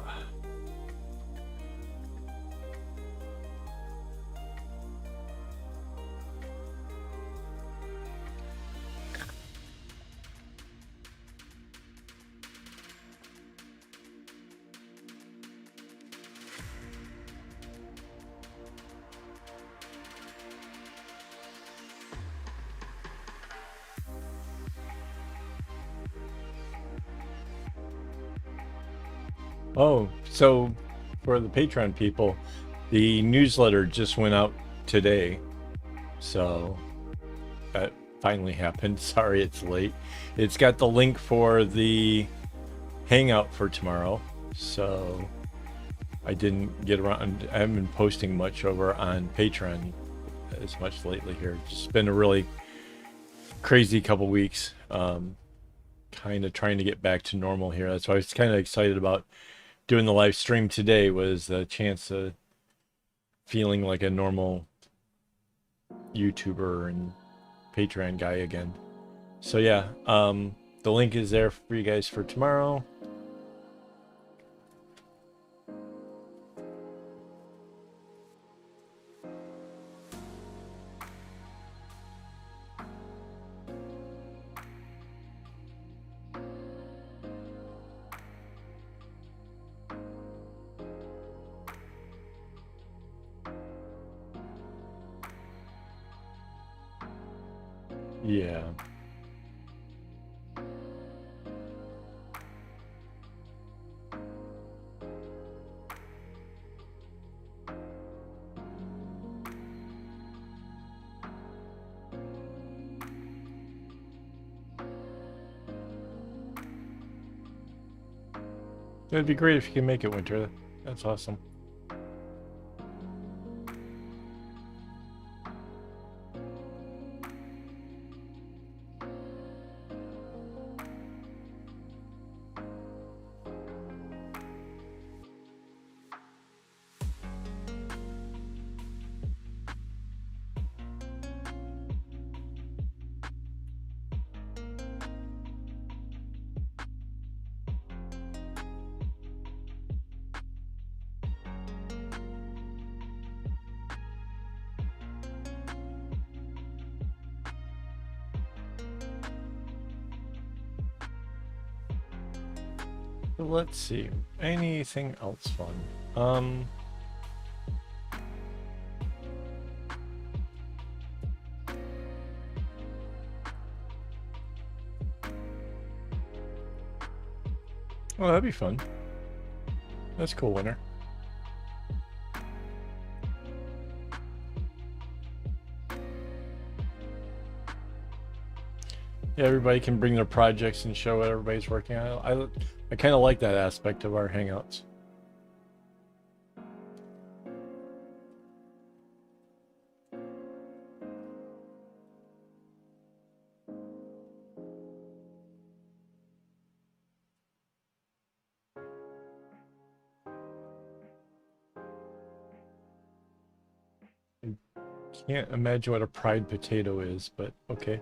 oh, so for the Patreon people, the newsletter just went out today. So that finally happened. Sorry it's late. It's got the link for the hangout for tomorrow. So I didn't get around. I haven't been posting much over on Patreon as much lately here. It's been a really crazy couple weeks. Kind of trying to get back to normal here. That's why I was kind of excited about doing the live stream today, was a chance of feeling like a normal YouTuber and Patreon guy again. So yeah, the link is there for you guys for tomorrow. Yeah. It'd be great if you can make it, Winter. That's awesome. So let's see. Anything else fun? Oh, that'd be fun. That's cool, Winter. Yeah, everybody can bring their projects and show what everybody's working on. I kind of like that aspect of our hangouts. I can't imagine what a fried potato is, but okay.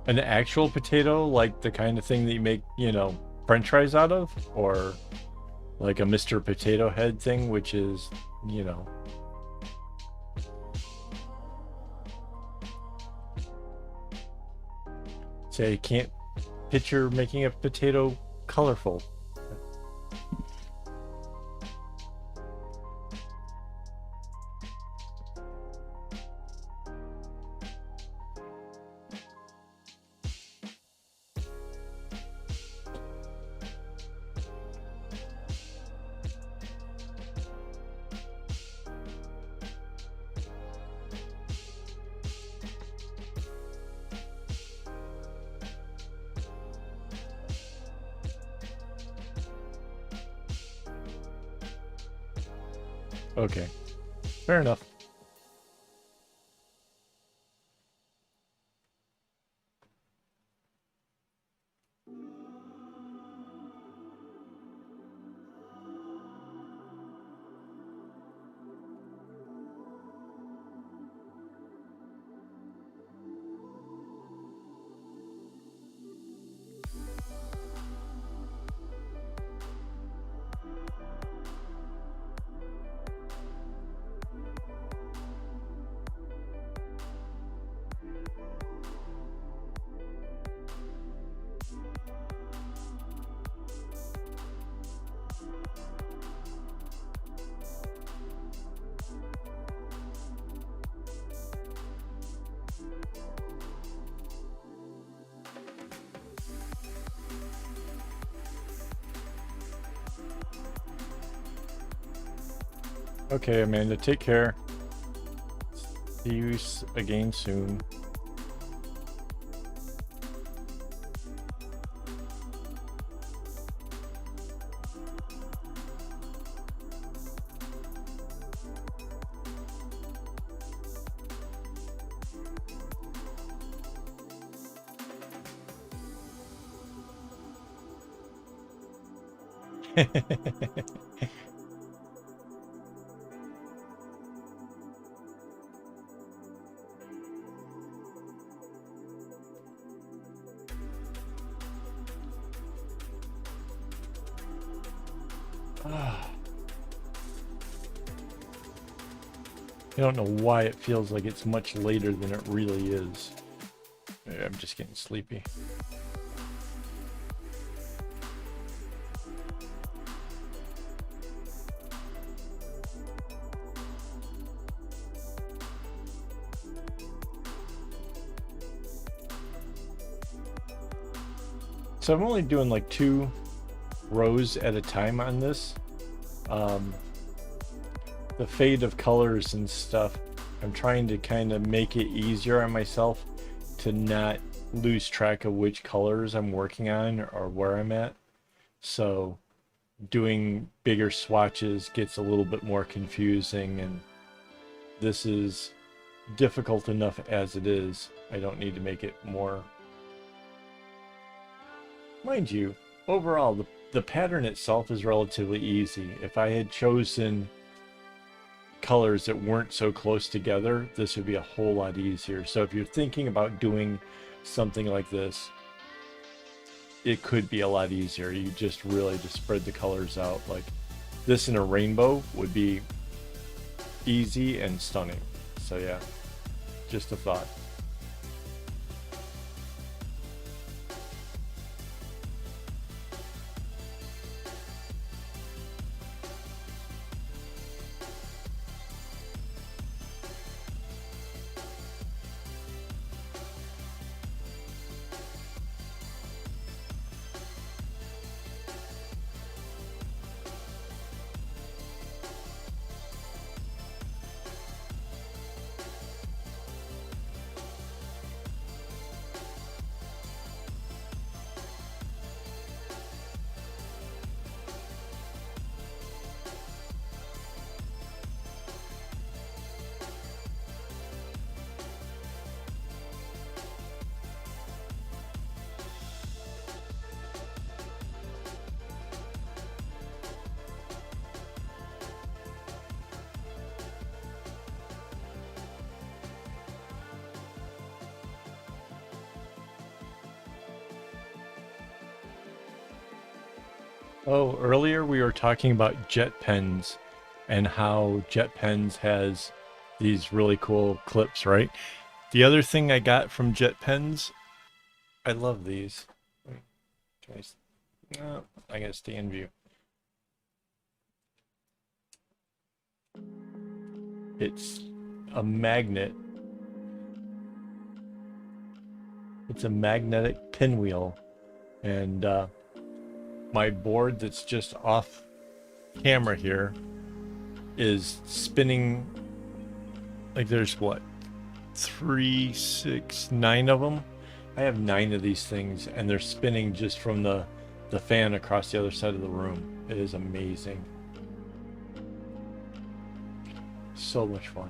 An actual potato, like the kind of thing that you make, you know, French fries out of, or like a Mr. Potato Head thing, which is, you know. Say, I can't picture making a potato colorful. Okay, fair enough. Okay, Amanda, take care. See you again soon. I don't know why it feels like it's much later than it really is. I'm just getting sleepy. So I'm only doing like 2 rows at a time on this. The fade of colors and stuff, I'm trying to kind of make it easier on myself to not lose track of which colors I'm working on or where I'm at. So doing bigger swatches gets a little bit more confusing, and this is difficult enough as it is. I don't need to make it more. Mind you, overall, the pattern itself is relatively easy. If I had chosen colors that weren't so close together, this would be a whole lot easier. So if you're thinking about doing something like this, it could be a lot easier. You just really just spread the colors out. Like this in a rainbow would be easy and stunning. So yeah, just a thought. Oh, earlier we were talking about jet pens and how jet pens has these really cool clips, right? The other thing I got from jet pens, I love these. Wait, can I, no, I gotta stay in view. It's a magnet. It's a magnetic pinwheel, and my board that's just off camera here is spinning. Like there's what, 3, 6, 9 of them. I have 9 of these things, and they're spinning just from the fan across the other side of the room. It is amazing. So much fun.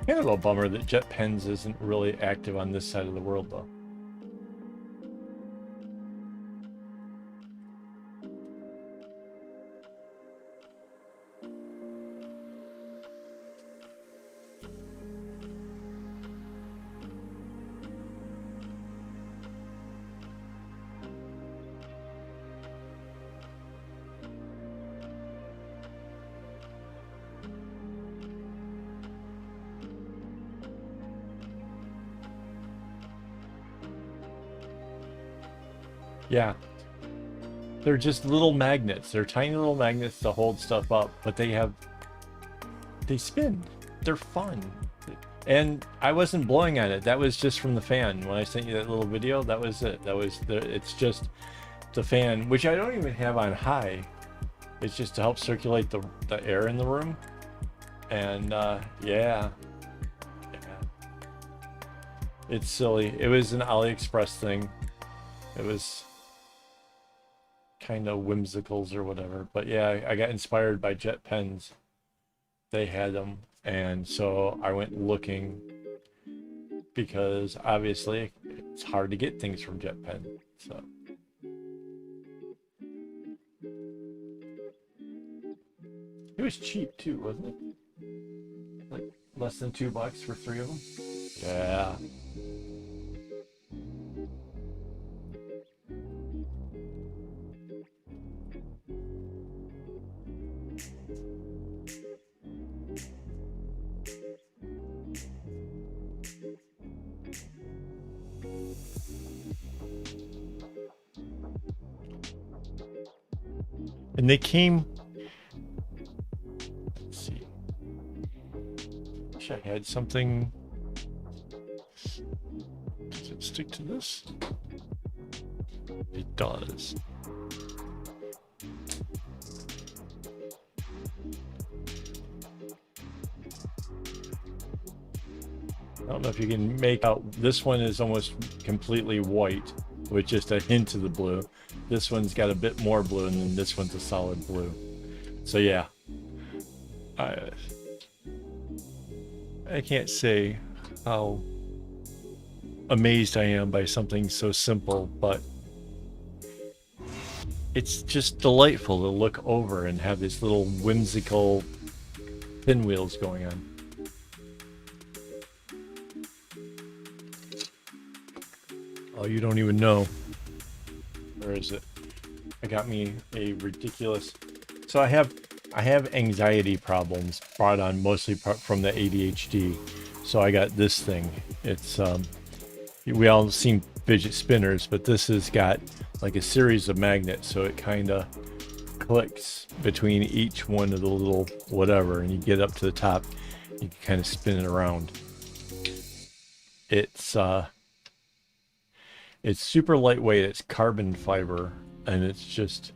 Kind of a little bummer that jet pens isn't really active on this side of the world, though. Yeah, they're just little magnets. They're tiny little magnets to hold stuff up, but they spin. They're fun. And I wasn't blowing on it. That was just from the fan. When I sent you that little video, that was it. It's just the fan, which I don't even have on high. It's just to help circulate the air in the room. And yeah. It's silly. It was an AliExpress thing. It was kind of whimsicals or whatever, but yeah, I got inspired by jet pens. They had them, and so I went looking, because obviously it's hard to get things from jet pen. So it was cheap too, wasn't it? Like less than $2 for 3 of them. Yeah. And they came, let's see, wish I had something. Does it stick to this? It does. I don't know if you can make out, this one is almost completely white with just a hint of the blue. This one's got a bit more blue, and then this one's a solid blue. So yeah, I can't say how amazed I am by something so simple, but it's just delightful to look over and have these little whimsical pinwheels going on. Oh, you don't even know. Where is it? I got me a ridiculous. So I have anxiety problems brought on mostly from the ADHD. So I got this thing. It's we all seen fidget spinners, but this has got like a series of magnets, so it kind of clicks between each one of the little whatever, and you get up to the top, you can kind of spin it around. It's super lightweight. It's carbon fiber, and it's just,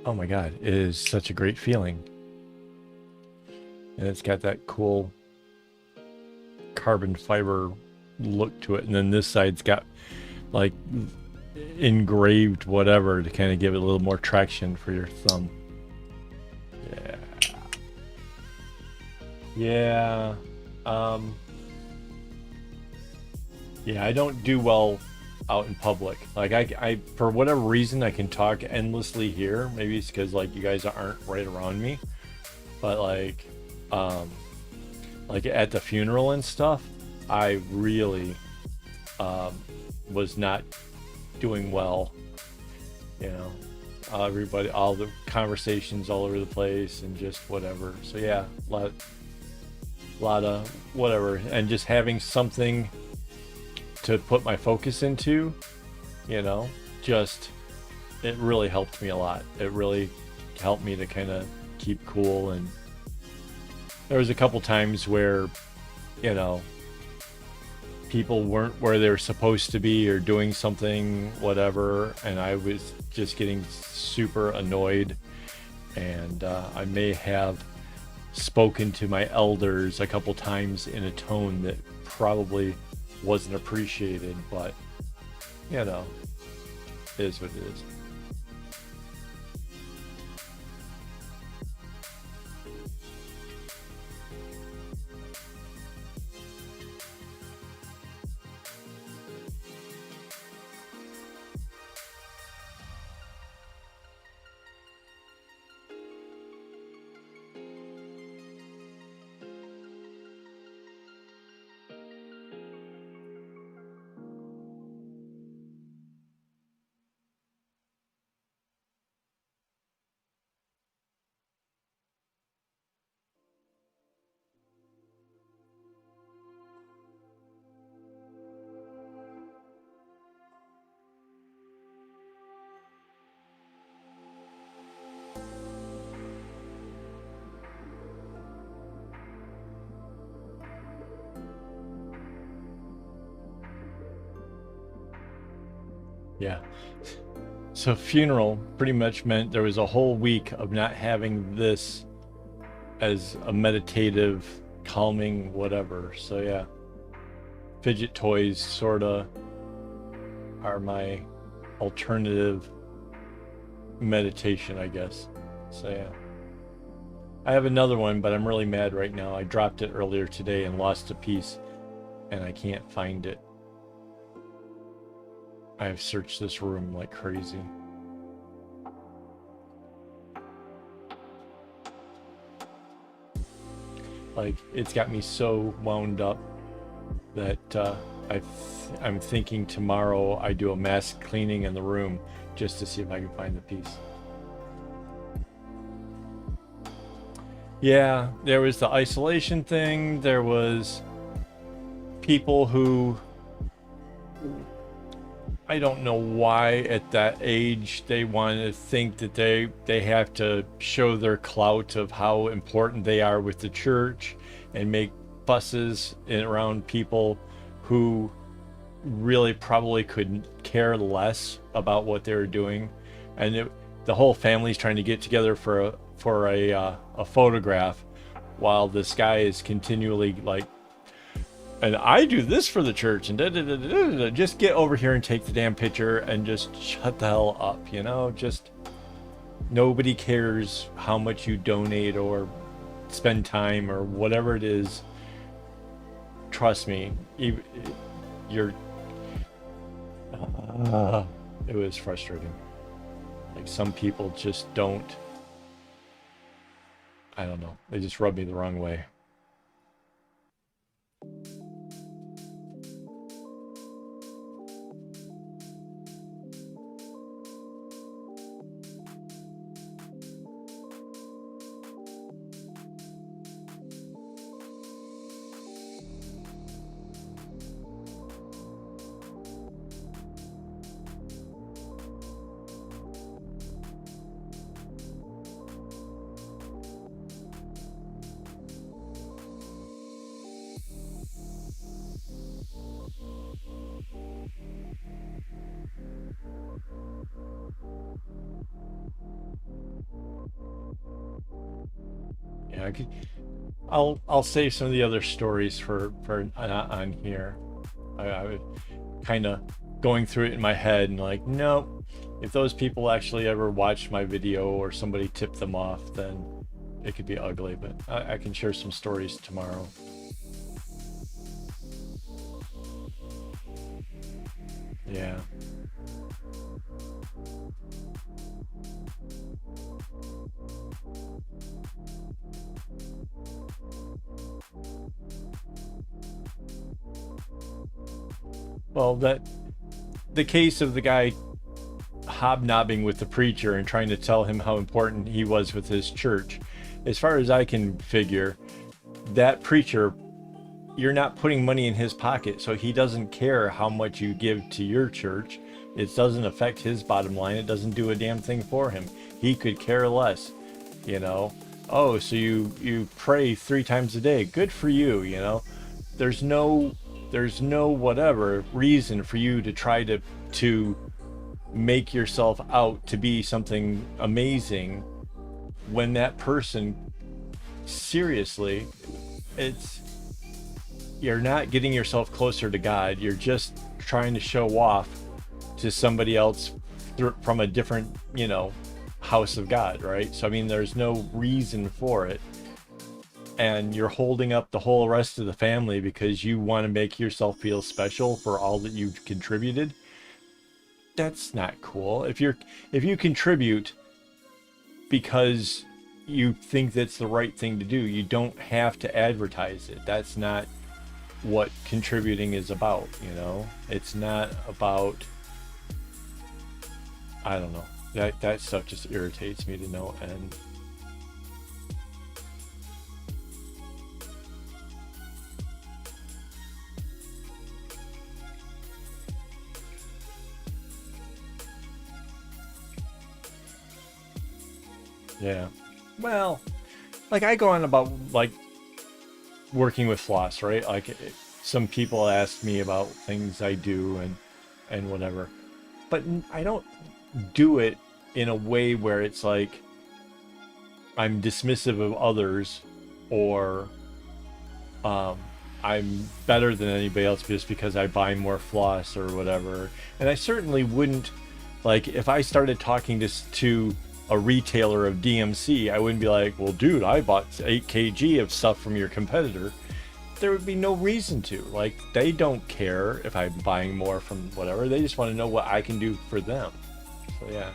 oh my god, it is such a great feeling. And it's got that cool carbon fiber look to it. And then this side's got like, engraved whatever to kind of give it a little more traction for your thumb. Yeah. Yeah. Um, yeah, I don't do well out in public. Like I for whatever reason, I can talk endlessly here. Maybe it's because like you guys aren't right around me, but um, like at the funeral and stuff, I really um, was not doing well. You know, everybody, all the conversations all over the place, and just whatever. So yeah, lot of whatever, and just having something to put my focus into, you know, just it really helped me a lot. It really helped me to kind of keep cool. And there was a couple times where, you know, people weren't where they were supposed to be or doing something, whatever, and I was just getting super annoyed. And I may have spoken to my elders a couple times in a tone that probably wasn't appreciated, but you know, it is what it is. Yeah. So funeral pretty much meant there was a whole week of not having this as a meditative, calming, whatever. So yeah, fidget toys sorta are my alternative meditation, I guess. So yeah. I have another one, but I'm really mad right now. I dropped it earlier today and lost a piece, and I can't find it. I have searched this room like crazy. Like, it's got me so wound up that I'm thinking tomorrow I do a mass cleaning in the room just to see if I can find the piece. Yeah, there was the isolation thing. There was people who, I don't know why at that age they want to think that they have to show their clout of how important they are with the church and make fusses around people who really probably couldn't care less about what they were doing. And the whole family's trying to get together for a photograph while this guy is continually like, and I do this for the church, and da, da, da, da, da, da. Just get over here and take the damn picture and just shut the hell up, you know? Just nobody cares how much you donate or spend time or whatever it is. Trust me, you're. It was frustrating. Like, some people just don't. I don't know. They just rub me the wrong way. Yeah, I'll save some of the other stories for on here. I would kind of going through it in my head and like, nope, if those people actually ever watched my video or somebody tipped them off, then it could be ugly. But I can share some stories tomorrow. Yeah. Well, the case of the guy hobnobbing with the preacher and trying to tell him how important he was with his church, as far as I can figure, that preacher, you're not putting money in his pocket, so he doesn't care how much you give to your church. It doesn't affect his bottom line. It doesn't do a damn thing for him. He could care less, you know. Oh, so you pray 3 times a day. Good for you, you know. There's no whatever reason for you to try to make yourself out to be something amazing when that person, seriously, you're not getting yourself closer to God. You're just trying to show off to somebody else from a different, you know, house of God, right? So I mean, there's no reason for it, and you're holding up the whole rest of the family because you want to make yourself feel special for all that you've contributed. That's not cool. If you contribute because you think that's the right thing to do, you don't have to advertise it. That's not what contributing is about, you know. It's not about, I don't know, that stuff just irritates me to no end. Yeah. Well, like I go on about like working with floss, right? Like some people ask me about things I do and whatever, but I don't do it in a way where it's like I'm dismissive of others, or I'm better than anybody else just because I buy more floss or whatever. And I certainly wouldn't, like, if I started talking to a retailer of DMC, I wouldn't be like, well, dude, I bought 8 kg of stuff from your competitor. There would be no reason to. Like, they don't care if I'm buying more from whatever. They just want to know what I can do for them. So, yeah.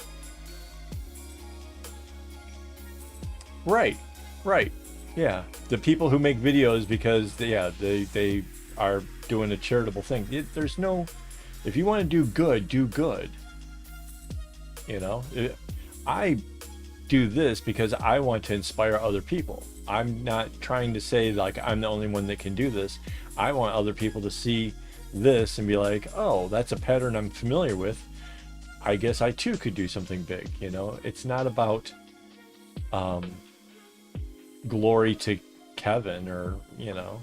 Right. Right. Yeah. The people who make videos because, they are doing a charitable thing. There's no... If you want to do good, do good. You know? I do this because I want to inspire other people. I'm not trying to say like I'm the only one that can do this. I want other people to see this and be like, oh, that's a pattern I'm familiar with. I guess I too could do something big, you know? It's not about glory to Kevin, or, you know,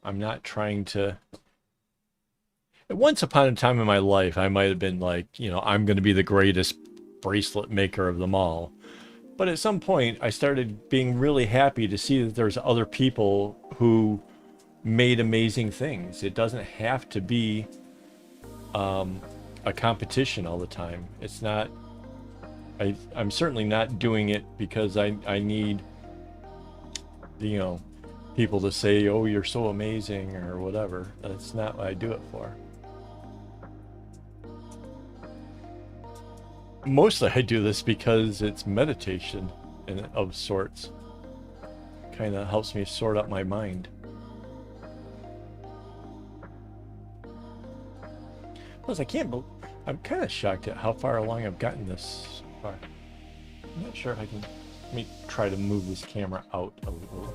I'm not trying to... Once upon a time in my life, I might have been like, you know, I'm going to be the greatest bracelet maker of them all. But at some point, I started being really happy to see that there's other people who made amazing things. It doesn't have to be a competition all the time. It's not... I'm certainly not doing it because I need, you know, people to say, oh, you're so amazing or whatever. That's not what I do it for. Mostly I do this because it's meditation of sorts. Kind of helps me sort out my mind. Plus, I'm kind of shocked at how far along I've gotten this far. I'm not sure if I can... Let me try to move this camera out a little.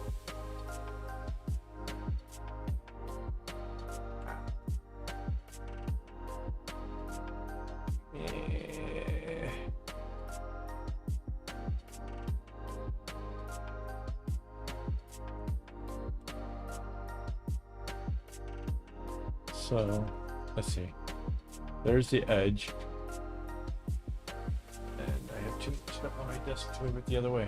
So, let's see. There's the edge. And I have too much stuff on my desk to move it the other way.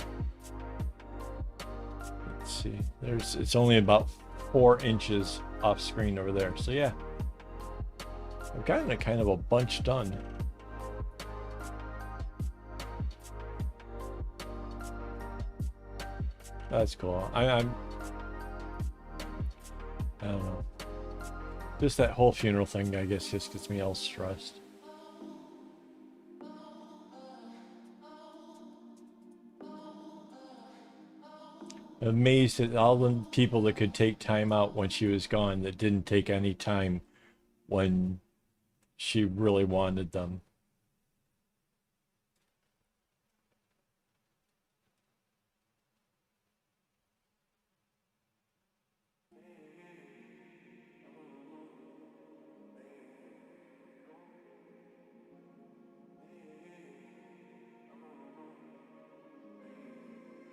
Let's see. It's only about 4 inches off screen over there. So yeah. I've gotten a kind of a bunch done. That's cool. I don't know. Just that whole funeral thing, I guess, just gets me all stressed. Amazed at all the people that could take time out when she was gone that didn't take any time when she really wanted them.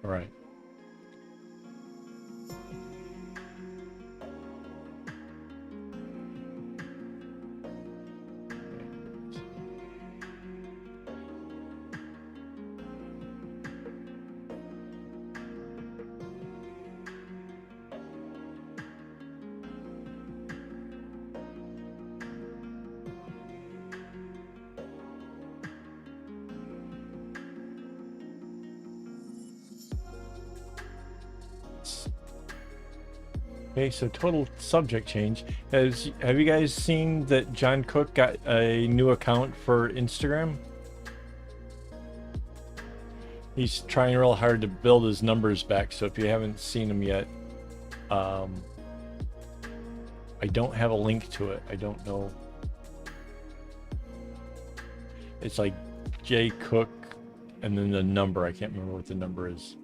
All right. Okay, so total subject change. Have you guys seen that John Cook got a new account for Instagram? He's trying real hard to build his numbers back, so if you haven't seen him yet, I don't have a link to it. I don't know. It's like J Cook and then the number. I can't remember what the number is.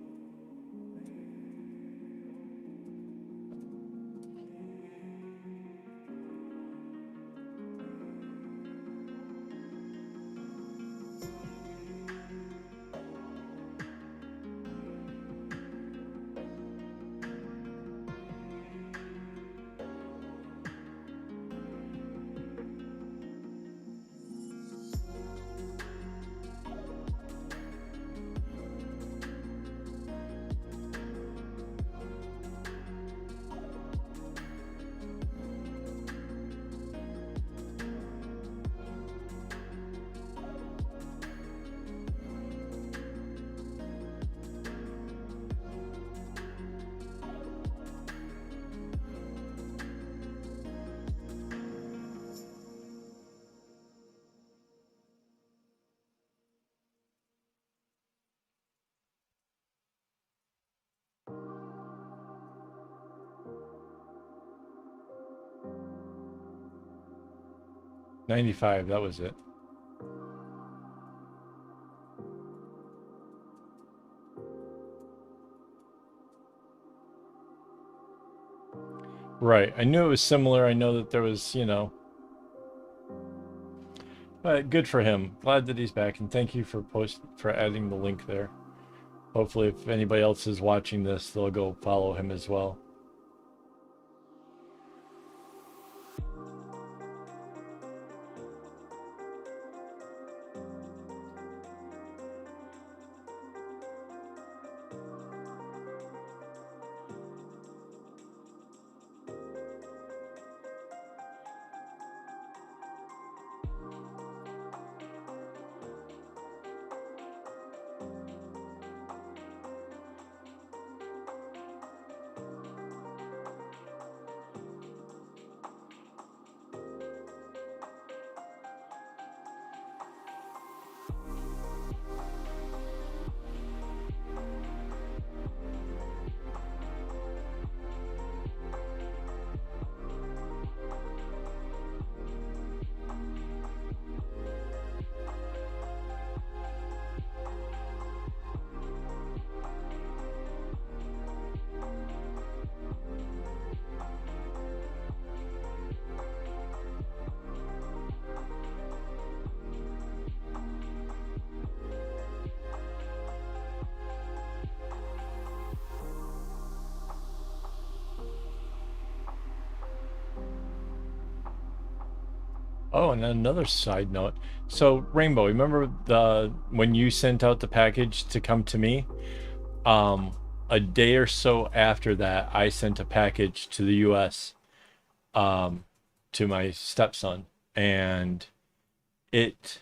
$95, that was it. Right. I knew it was similar. I know that there was, you know. But good for him. Glad that he's back, and thank you for adding the link there. Hopefully, if anybody else is watching this, they'll go follow him as well. Oh, and another side note. So, Rainbow, remember when you sent out the package to come to me? A day or so after that, I sent a package to the US to my stepson. and it,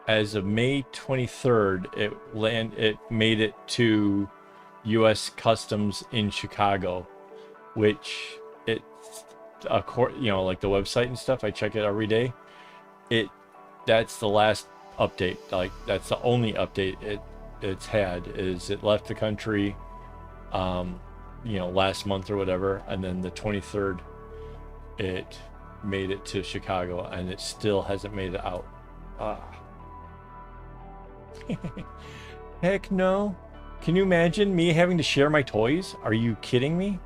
as of May 23rd, it made it to U.S. Customs in Chicago, which it, like the website and stuff, I check it every day. That's the last update. Like, that's the only update it's had, is it left the country, last month or whatever, and then the 23rd, it made it to Chicago, and it still hasn't made it out. Heck no. Can you imagine me having to share my toys? Are you kidding me?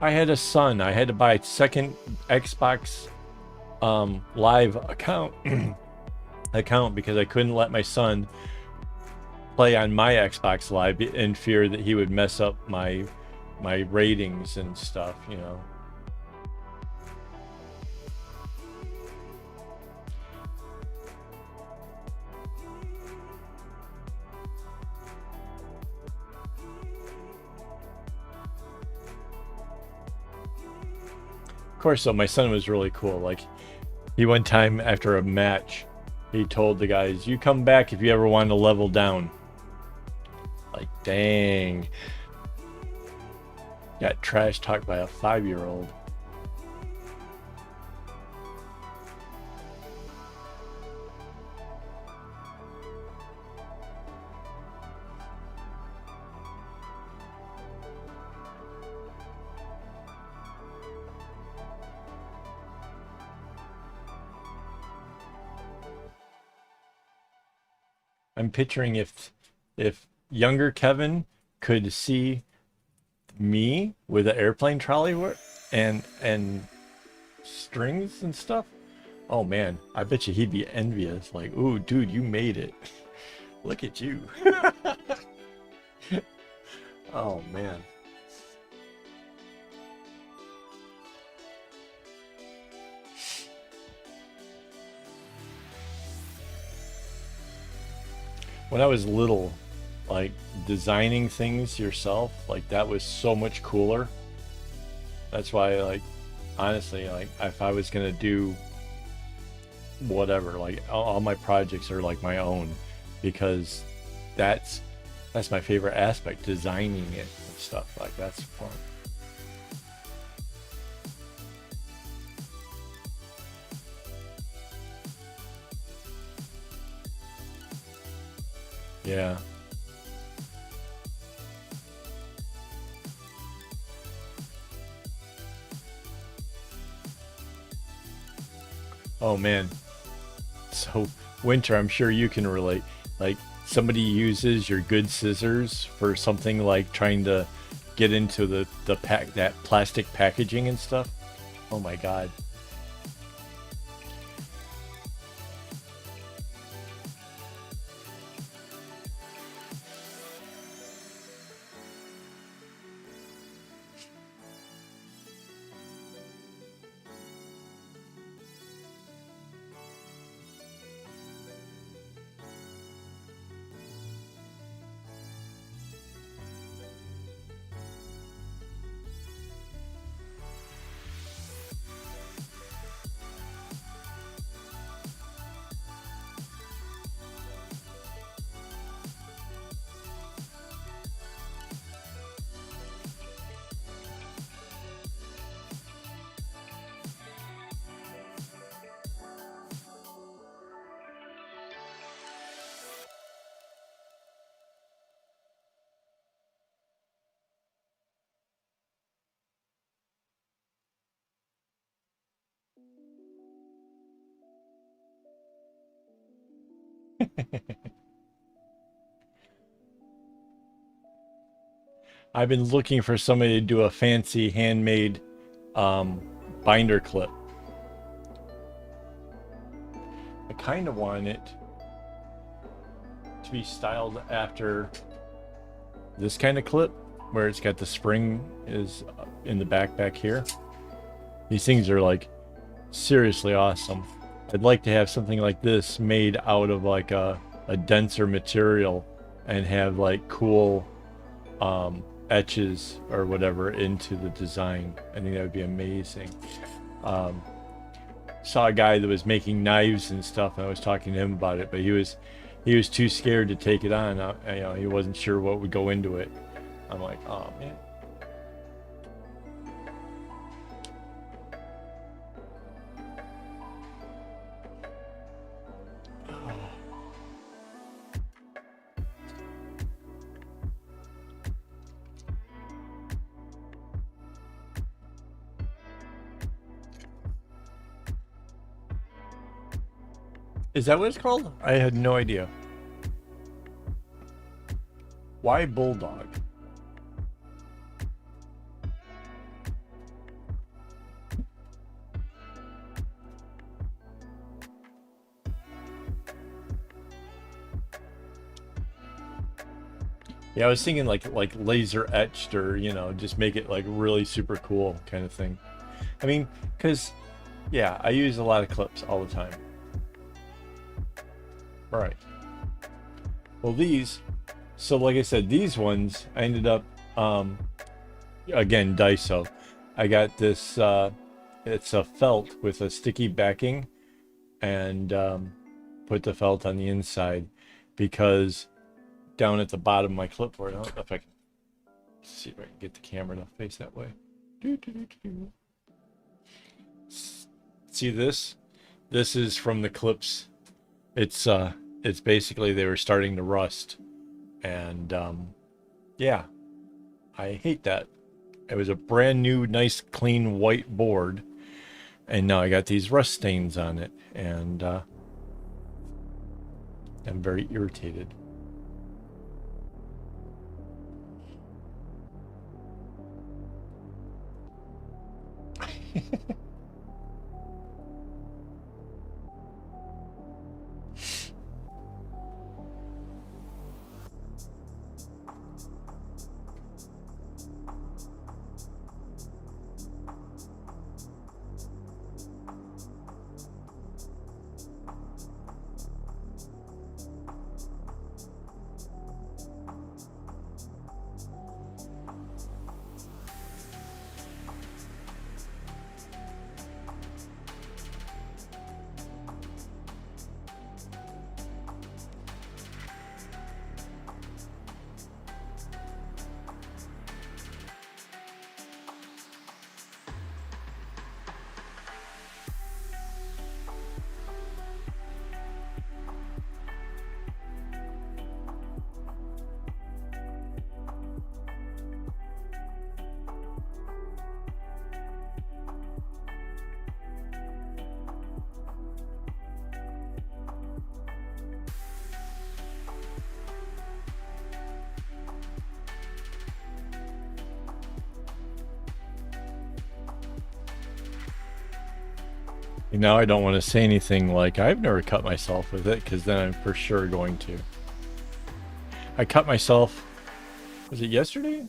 I had a son. I had to buy a second Xbox Live account because I couldn't let my son play on my Xbox Live in fear that he would mess up my ratings and stuff, Of course, though, my son was really cool. Like, he one time after a match, he told the guys, "You come back if you ever want to level down." Like, dang. Got trash talked by a 5-year-old. I'm picturing if younger Kevin could see me with an airplane trolley and strings and stuff. Oh man, I bet you he'd be envious. Like, ooh, dude, you made it. Look at you. Oh man. When I was little, like, designing things yourself, like, that was so much cooler. That's why, like, honestly, like, if I was gonna do whatever, like, all my projects are like my own, because that's my favorite aspect, designing it and stuff. Like, that's fun. Yeah. Oh man. So, Winter, I'm sure you can relate. Like, somebody uses your good scissors for something like trying to get into the pack, that plastic packaging and stuff. Oh my God. I've been looking for somebody to do a fancy handmade um, binder clip. I kind of want it to be styled after this kind of clip, where it's got the spring is in the back here. These things are like seriously awesome. I'd like to have something like this made out of like a denser material and have like cool etches or whatever into the design. I think that would be amazing. Saw a guy that was making knives and stuff, and I was talking to him about it, but he was too scared to take it on. You know, he wasn't sure what would go into it. I'm like, oh man. Is that what it's called? I had no idea. Why bulldog? Yeah, I was thinking like laser etched, or you know, just make it like really super cool kind of thing. I mean, because yeah, I use a lot of clips all the time. All right. Well, these, so like I said, these ones I ended up again Daiso. I got this. It's a felt with a sticky backing, and put the felt on the inside because down at the bottom of my clipboard. I don't know if I can see if I can get the camera to face that way. See this? This is from the clips. It's basically they were starting to rust, and yeah, I hate that. It was a brand new, nice, clean white board, and now I got these rust stains on it, and I'm very irritated. Now I don't want to say anything like I've never cut myself with it, because then I'm for sure going to. I cut myself, was it yesterday?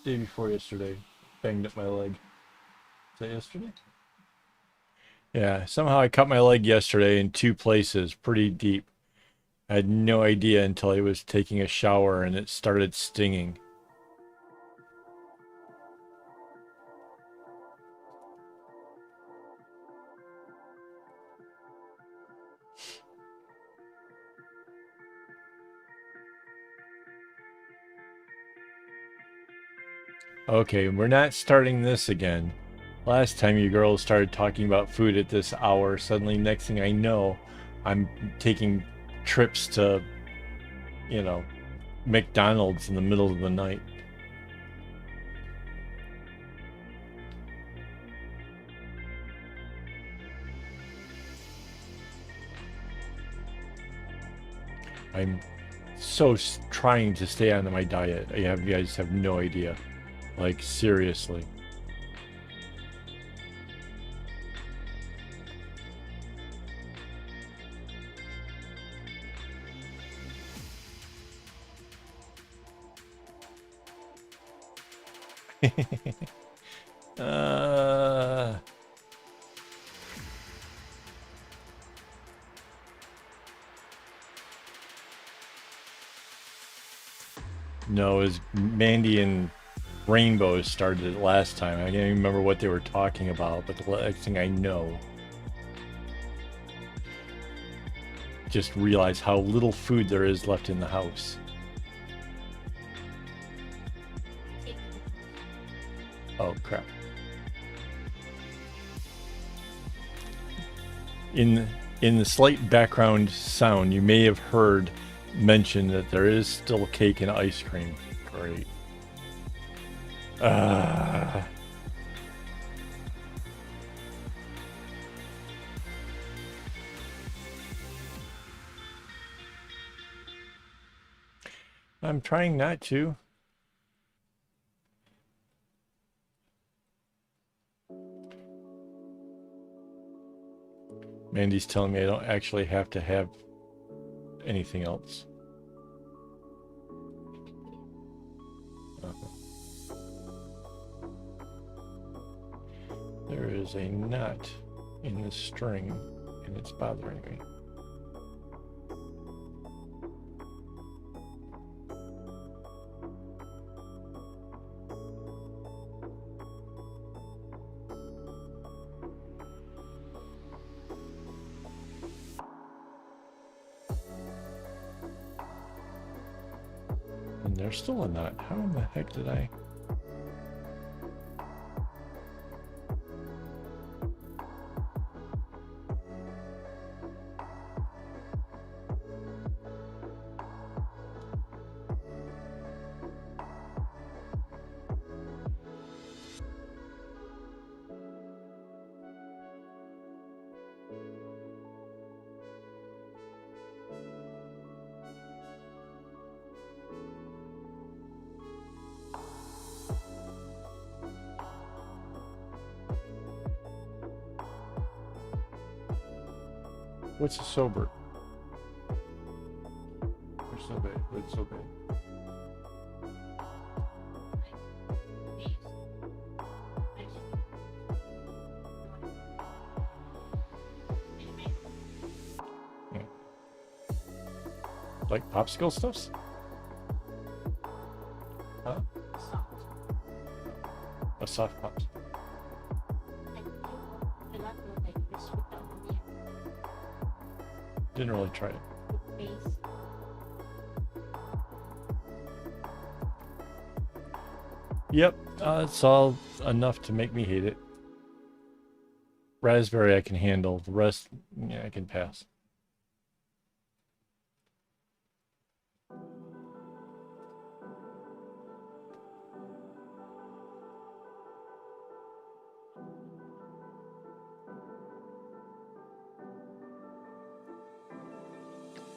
Day before yesterday. Banged up my leg. Is that yesterday? Yeah, somehow I cut my leg yesterday in 2 places, pretty deep. I had no idea until I was taking a shower and it started stinging. Okay, we're not starting this again. Last time you girls started talking about food at this hour, suddenly next thing I know, I'm taking trips to, you know, McDonald's in the middle of the night. I'm so trying to stay on my diet. You guys have no idea. Like, seriously. uh... No, it was Mandy and Rainbow started it last time. I can't even remember what they were talking about, but the next thing I know, just realize how little food there is left in the house. Oh crap. In the slight background sound, you may have heard mention that there is still cake and ice cream. Great. I'm trying not to. Mandy's telling me I don't actually have to have anything else. There is a knot in the string and it's bothering me. And there's still a knot. How in the heck did I... What's a sober? Or sobe? What's sobe? Yeah. Like popsicle stuffs? Huh? A soft pops. Didn't really try it. Yep, it's all enough to make me hate it. Raspberry I can handle. The rest, yeah, I can pass.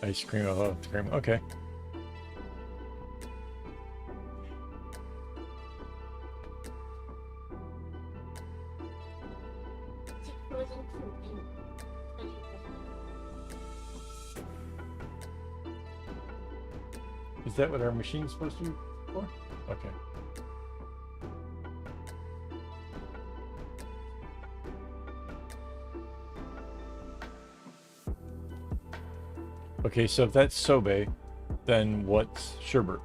Ice cream, oh, cream. Okay. Is that what our machine's supposed to be for? Okay. Okay, so if that's sobe, then what's sherbet?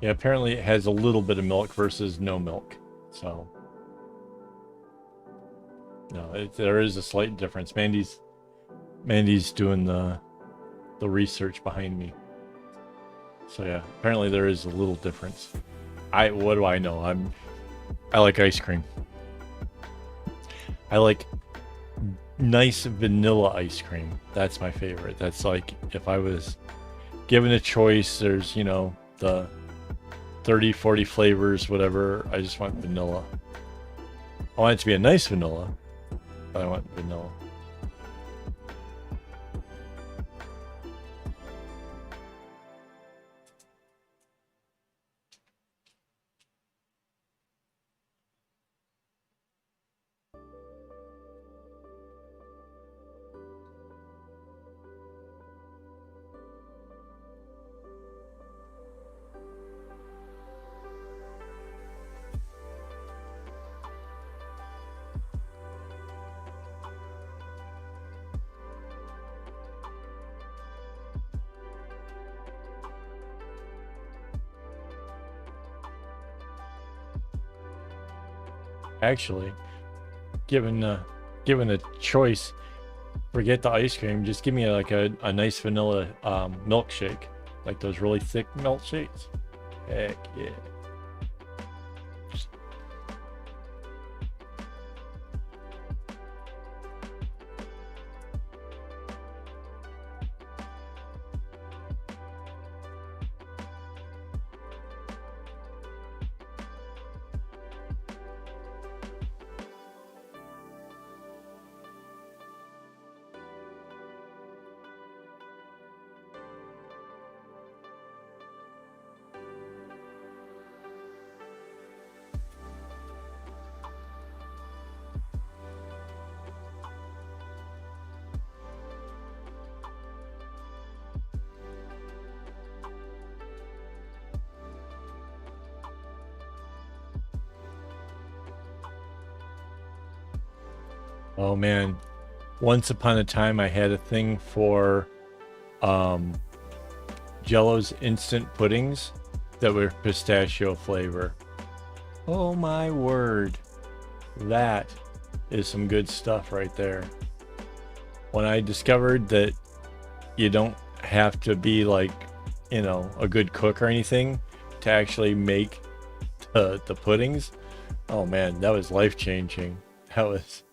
Yeah, apparently it has a little bit of milk versus no milk. So, no, there is a slight difference. Mandy's doing the research behind me. So yeah, apparently there is a little difference. What do I know? I like ice cream. I like nice vanilla ice cream. That's my favorite. That's like if I was given a choice, there's, you know, the 30, 40 flavors, whatever. I just want vanilla. I want it to be a nice vanilla, but I want vanilla. Actually, given a choice, forget the ice cream. Just give me like a nice vanilla milkshake, like those really thick milkshakes. Heck yeah. Oh man, once upon a time I had a thing for Jello's instant puddings that were pistachio flavor. Oh my word. That is some good stuff right there. When I discovered that you don't have to be like, you know, a good cook or anything to actually make the puddings, oh man, that was life-changing. That was,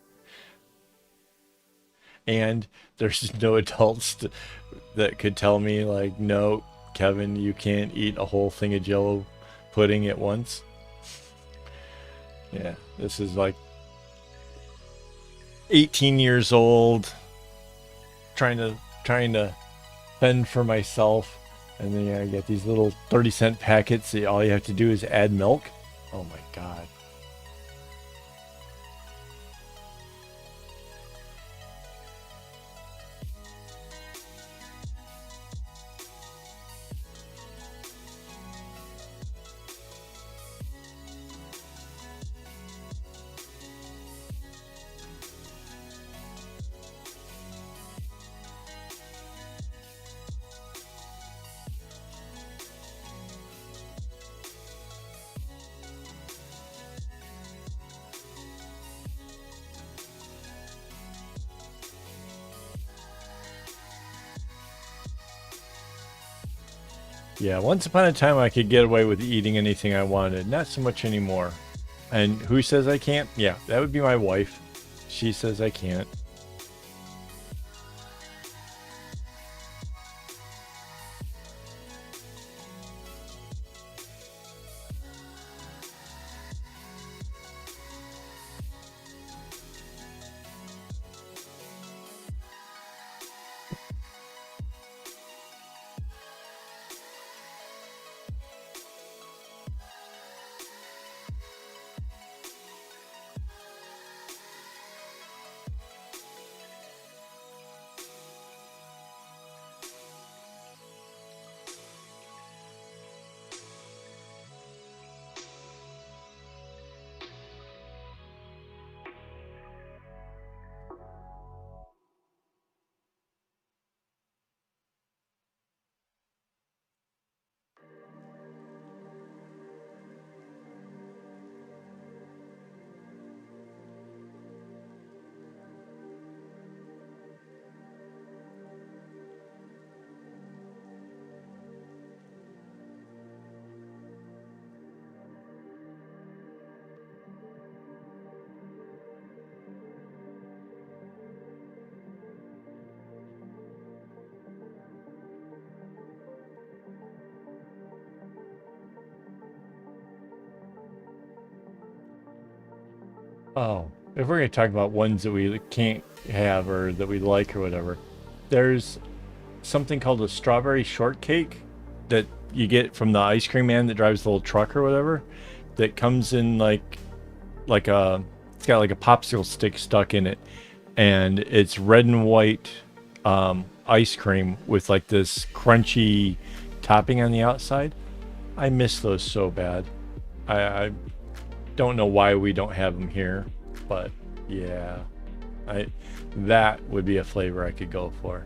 and there's no adults that could tell me like, no, Kevin, you can't eat a whole thing of Jello pudding at once. Yeah, this is like 18 years old, trying to fend for myself, and then I get these little 30-cent packets that all you have to do is add milk. Oh my god. Yeah, once upon a time I could get away with eating anything I wanted. Not so much anymore. And who says I can't? Yeah, that would be my wife. She says I can't. Oh, if we're gonna talk about ones that we can't have or that we like or whatever, there's something called a strawberry shortcake that you get from the ice cream man that drives the little truck or whatever. That comes in like a, it's got like a popsicle stick stuck in it, and it's red and white ice cream with like this crunchy topping on the outside. I miss those so bad. I don't know why we don't have them here, but yeah, I that would be a flavor I could go for.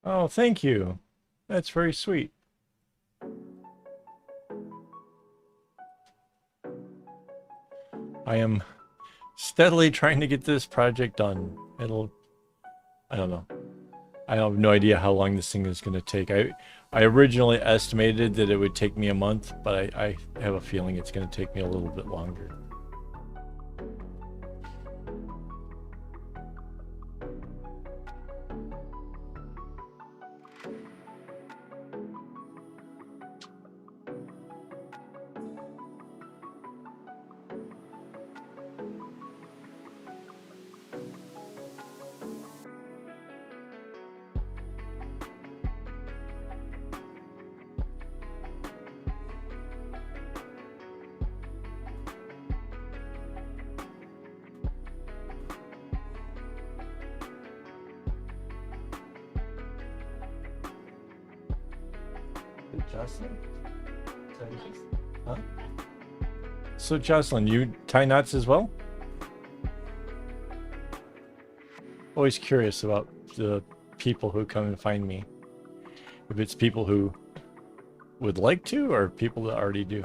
Oh, thank you. That's very sweet. I am steadily trying to get this project done. I don't know. I have no idea how long this thing is going to take. I originally estimated that it would take me a month, but I have a feeling it's going to take me a little bit longer. Jocelyn? Huh? So Jocelyn, you tie knots as well? Always curious about the people who come and find me. If it's people who would like to or people that already do.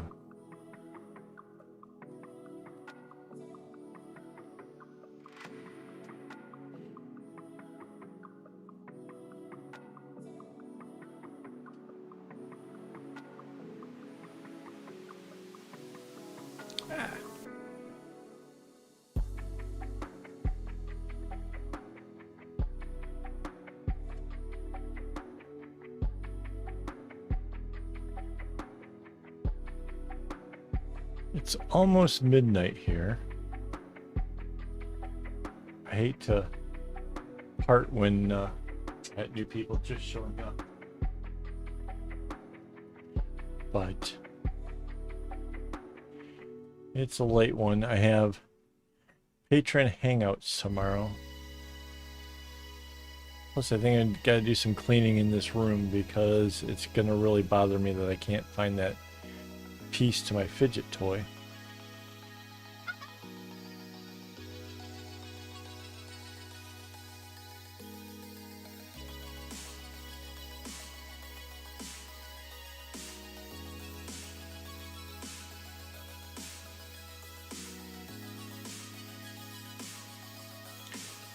It's almost midnight here. I hate to part when at new people just showing up, but it's a late one. I have patron hangouts tomorrow. Plus, I think I gotta do some cleaning in this room because it's gonna really bother me that I can't find that piece to my fidget toy.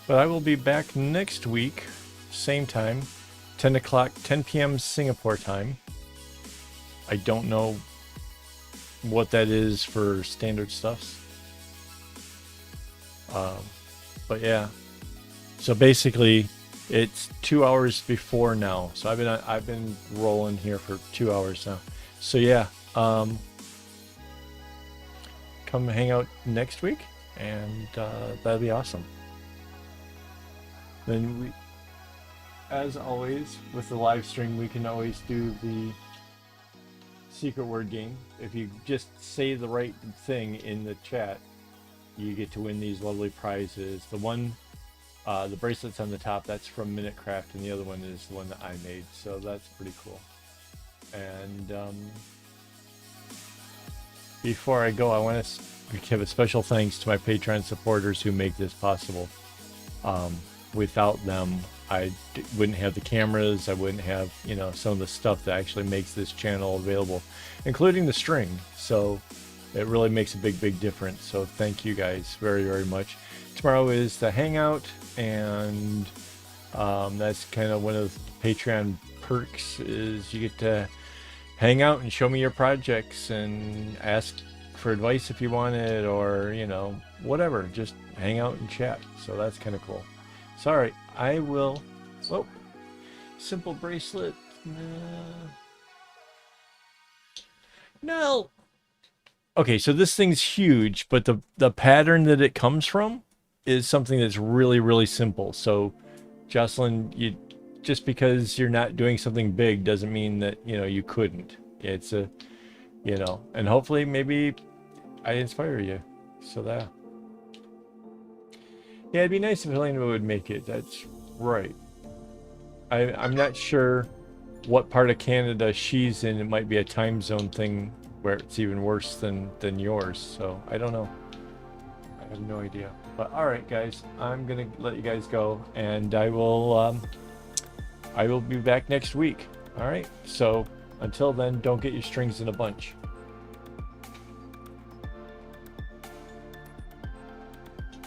But I will be back next week, same time, 10 o'clock, 10 p.m. Singapore time. I don't know what that is for standard stuffs. But yeah. So basically, it's 2 hours before now. So I've been rolling here for 2 hours now. So yeah, come hang out next week, and that'll be awesome. Then we, as always, with the live stream, we can always do the secret word game. If you just say the right thing in the chat, you get to win these lovely prizes. The one The bracelets on the top, that's from Minute Craft, and the other one is the one that I made, so that's pretty cool. And before I go, I want to give a special thanks to my Patreon supporters who make this possible. Without them, wouldn't have the cameras, I wouldn't have, you know, some of the stuff that actually makes this channel available, including the string. So it really makes a big difference. So thank you guys very much. Tomorrow is the hangout, and that's kind of one of the Patreon perks, is you get to hang out and show me your projects and ask for advice if you want it, or, you know, whatever, just hang out and chat. So that's kind of cool. Sorry, I will. Oh, simple bracelet. No. Okay, so this thing's huge, but the pattern that it comes from is something that's really simple. So, Jocelyn, you, just because you're not doing something big doesn't mean that, you know, you couldn't. It's a, you know, and hopefully maybe I inspire you. So that. Yeah, it'd be nice if Helena would make it. That's right. I'm not sure what part of Canada she's in. It might be a time zone thing where it's even worse than yours. So I don't know. I have no idea. But all right, guys, I'm gonna let you guys go, and I will be back next week. All right. So until then, don't get your strings in a bunch.